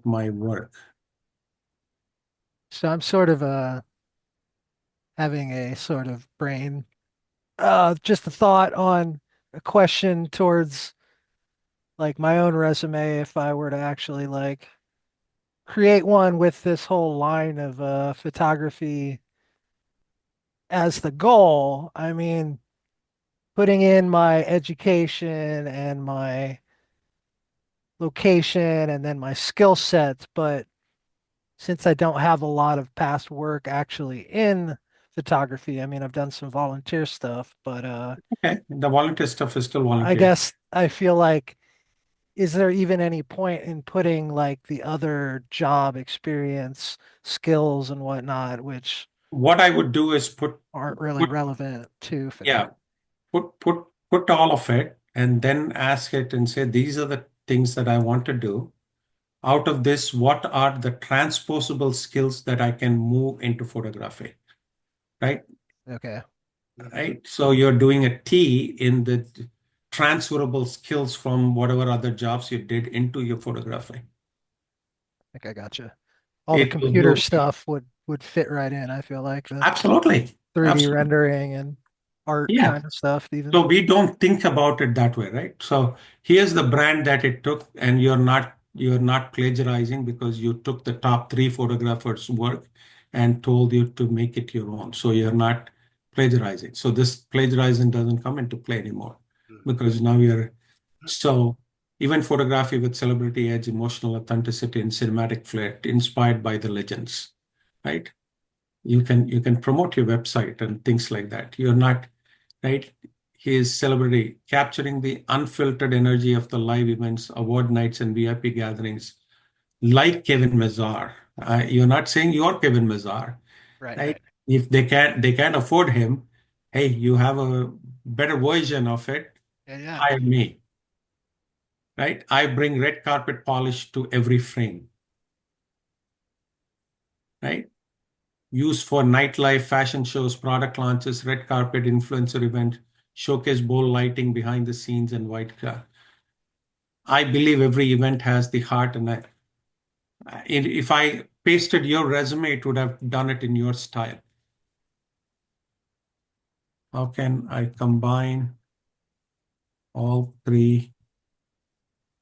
my work? So I'm sort of having a sort of brain just a thought on a question towards like my own resume if I were to actually like create one with this whole line of photography as the goal. I mean, putting in my education and my location and then my skill sets, but since I don't have a lot of past work actually in photography, I mean, I've done some volunteer stuff, but Okay, the volunteer stuff is still I volunteer. guess I feel like is there even any point in putting like the other job experience, skills and whatnot, which What I would do is aren't really put relevant to yeah, photography? put all of it and then ask it and say, these are the things that I want to do. Out of this, what are the transposable skills that I can move into photography? Right? Okay, Right. So you're doing a T in the transferable skills from whatever other jobs you did into your photography. I think I gotcha. All the It will computer go. stuff would fit right in. I feel like the Absolutely. 3D Absolutely. rendering and art Yeah. kind of stuff even. So we don't think about it that way, right? So here's the brand that it took, and you're not plagiarizing because you took the top three photographers' work and told you to make it your own. So you're not plagiarizing. So this plagiarizing doesn't come into play anymore because now you're so even photography with celebrity edge, emotional authenticity, and cinematic flair, inspired by the legends, right? You can promote your website and things like that. You're not right. His celebrity capturing the unfiltered energy of the live events, award nights, and VIP gatherings, like Kevin Mazar. You're not saying you're Kevin Mazar, Right, right? right. If they can't afford him, hey, you have a better version of it. Yeah, yeah. Hire me, right? I bring red carpet polish to every frame, right? Used for nightlife, fashion shows, product launches, red carpet influencer event, showcase bold lighting behind the scenes and white car. I believe every event has the heart, and if I pasted your resume, it would have done it in your style. How can I combine all three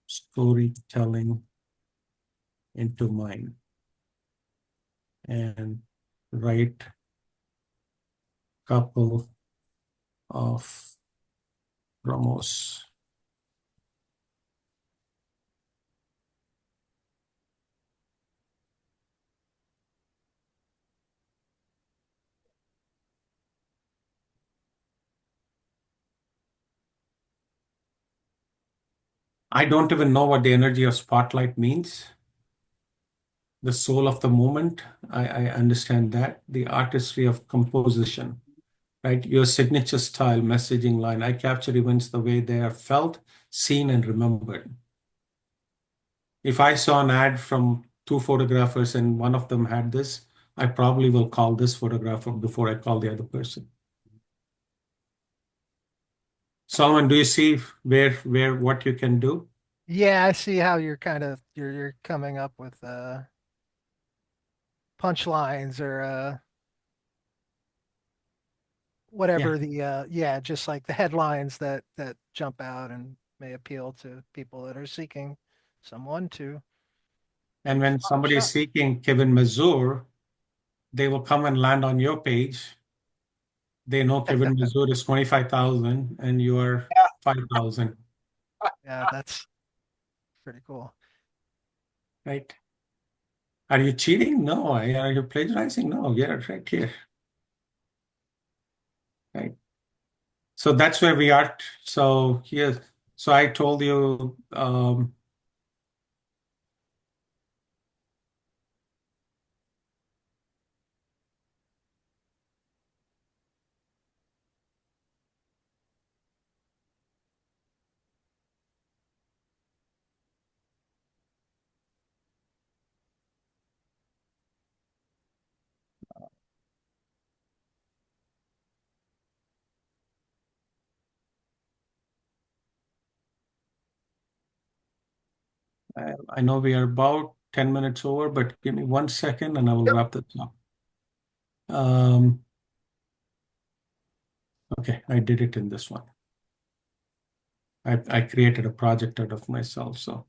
storytelling into mine and write couple of promos? I don't even know what the energy of spotlight means. The soul of the moment, I understand that. The artistry of composition, right? Your signature style, messaging line. I capture events the way they are felt, seen, and remembered. If I saw an ad from two photographers and one of them had this, I probably will call this photographer before I call the other person. Solomon, do you see where what you can do? Yeah, I see how you're kind of you're coming up with punchlines or Yeah. whatever the yeah, just like the headlines that jump out and may appeal to people that are seeking someone to And when spot somebody is shot. seeking Kevin Mazur, they will come and land on your page. They know Kevin Mazur is 25,000 and you are 5,000, Yeah, that's pretty cool. right? Are you cheating? No. Are you plagiarizing? No. Yeah, right here, right? So that's where we are. So here, so I told you, I know we are about 10 minutes over, but give me 1 second and I will wrap this up. Um, okay, I did it in this one. I created a project out of myself. So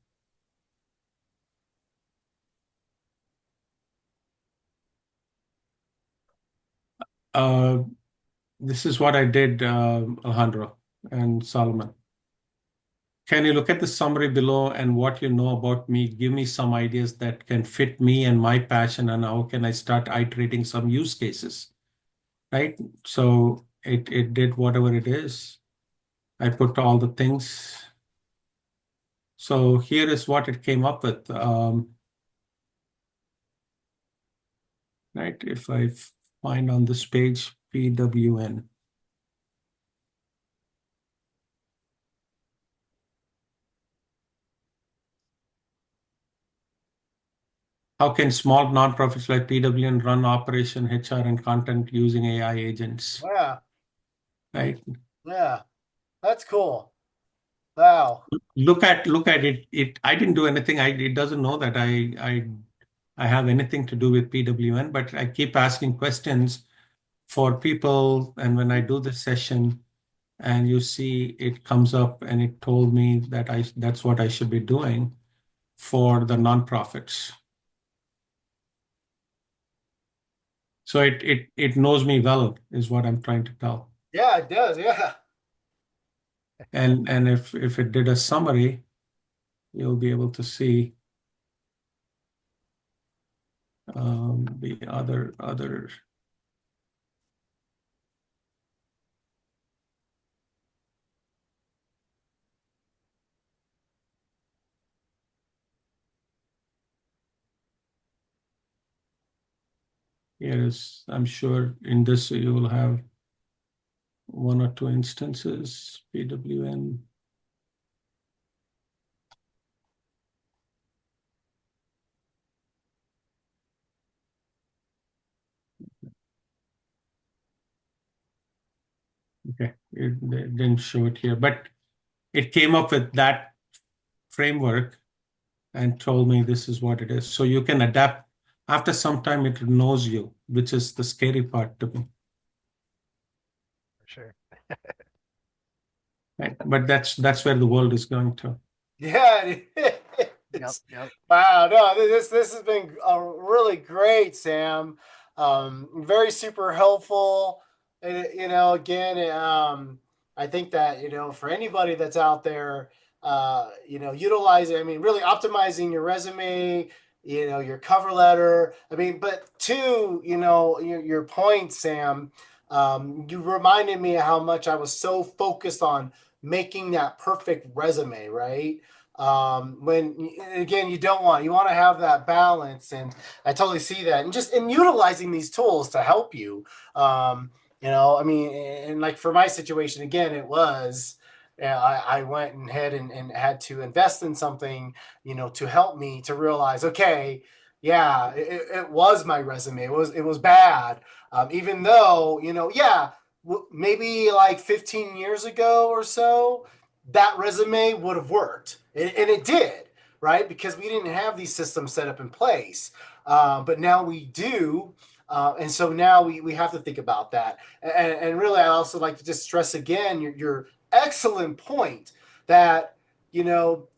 this is what I did, Alejandro and Solomon. Can you look at the summary below and what you know about me? Give me some ideas that can fit me and my passion, and how can I start iterating some use cases, right? So it did whatever it is. I put all the things. So here is what it came up with. Right? If I find on this page, PWN. How can small nonprofits like PWN run operation, HR, and content using AI agents? Yeah. Right? Yeah. That's cool. Wow. Look at it. I didn't do anything. It doesn't know that I have anything to do with PWN, but I keep asking questions for people, and when I do the session, and you see it comes up, and it told me that that's what I should be doing for the nonprofits. So it knows me well, is what I'm trying to tell. Yeah, it does. Yeah. And if it did a summary, you'll be able to see the other. Here is, I'm sure in this you will have one or two instances, PWN. Okay, it didn't show it here, but it came up with that framework and told me this is what it is. So you can adapt. After some time, it knows you, which is the scary part to me. For sure. Right? But that's where the world is going to. Yeah, it Yep, is. yep. Wow, no, this has been really great, Sam. Very super helpful. Again, I think that for anybody that's out there, utilizing, I mean, really optimizing your resume, your cover letter. I mean, but two, your point, Sam. You reminded me of how much I was so focused on making that perfect resume, right? When again, you want to have that balance, and I totally see that, and just in utilizing these tools to help you. I mean, and like for my situation, again, it was. I went ahead and had to invest in something, to help me to realize, okay, yeah, it was my resume. It was bad, even though yeah, maybe like 15 years ago or so, that resume would have worked. And it did, right? Because we didn't have these systems set up in place. But now we do. And so now we have to think about that. And really, I also like to just stress again your excellent point that,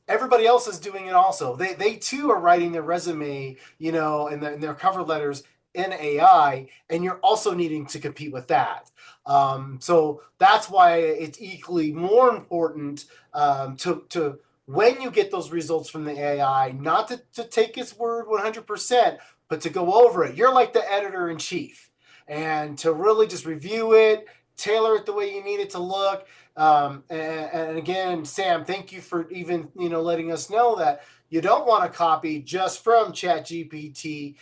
everybody else is doing it also. They too are writing their resume, and their cover letters in AI, and you're also needing to compete with that. So that's why it's equally more important to when you get those results from the AI, not to take its word 100%, but to go over it. You're like the editor in chief, and to really just review it, tailor it the way you need it to look. And again, Sam, thank you for even letting us know that you don't want to copy just from ChatGPT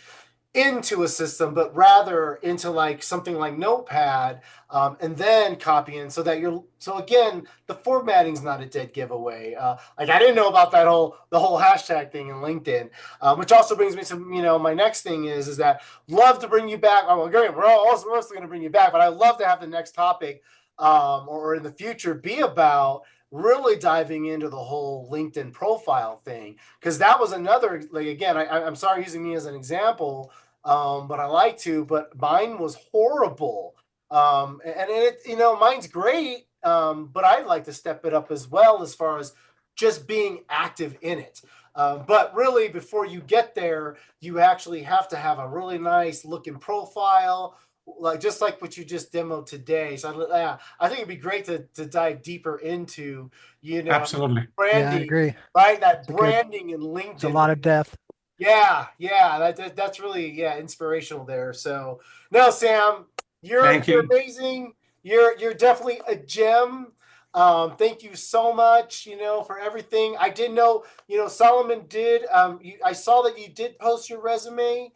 into a system, but rather into like something like Notepad, and then copying so that so again, the formatting's not a dead giveaway. Like I didn't know about the whole hashtag thing in LinkedIn, which also brings me to my next thing is that love to bring you back. Oh, great, we're also going to bring you back, but I love to have the next topic, or in the future, be about really diving into the whole LinkedIn profile thing, because that was another, like, again, I'm sorry using me as an example, but I like to, but mine was horrible. And it, mine's great, but I'd like to step it up as well as far as just being active in it. But really, before you get there, you actually have to have a really nice looking profile, like just like what you just demoed today. So I think it'd be great to dive deeper into, Absolutely. Yeah, I branding, agree. right? That It's a good, branding and it's a LinkedIn. lot of depth. Yeah, yeah, that's really inspirational there. So no, Sam, you're Thank you. amazing. You're definitely a gem. Thank you so much, for everything. I did know, Solomon did. I saw that you did post your resume.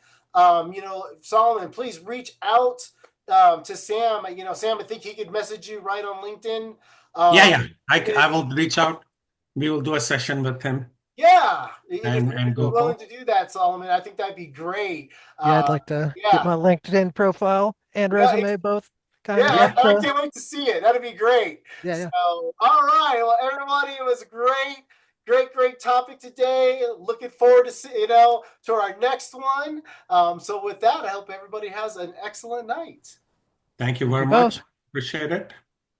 Solomon, please reach out to Sam. Sam, I think he could message you right on LinkedIn. Yeah, Um, yeah. even I if will reach out. We will do a session with him Yeah, and if and you're go. willing to do that, Solomon, I think that'd be great. Yeah, I'd like to get Yeah, my LinkedIn profile and yeah, resume both kind of yeah. up I to, can't wait to see it. That'd be great. yeah, So, yeah. all right, well, everybody, it was a great, great, great topic today. Looking forward to to our next one. So, with that, I hope everybody has an excellent night. Thank you very You both. much. Appreciate it.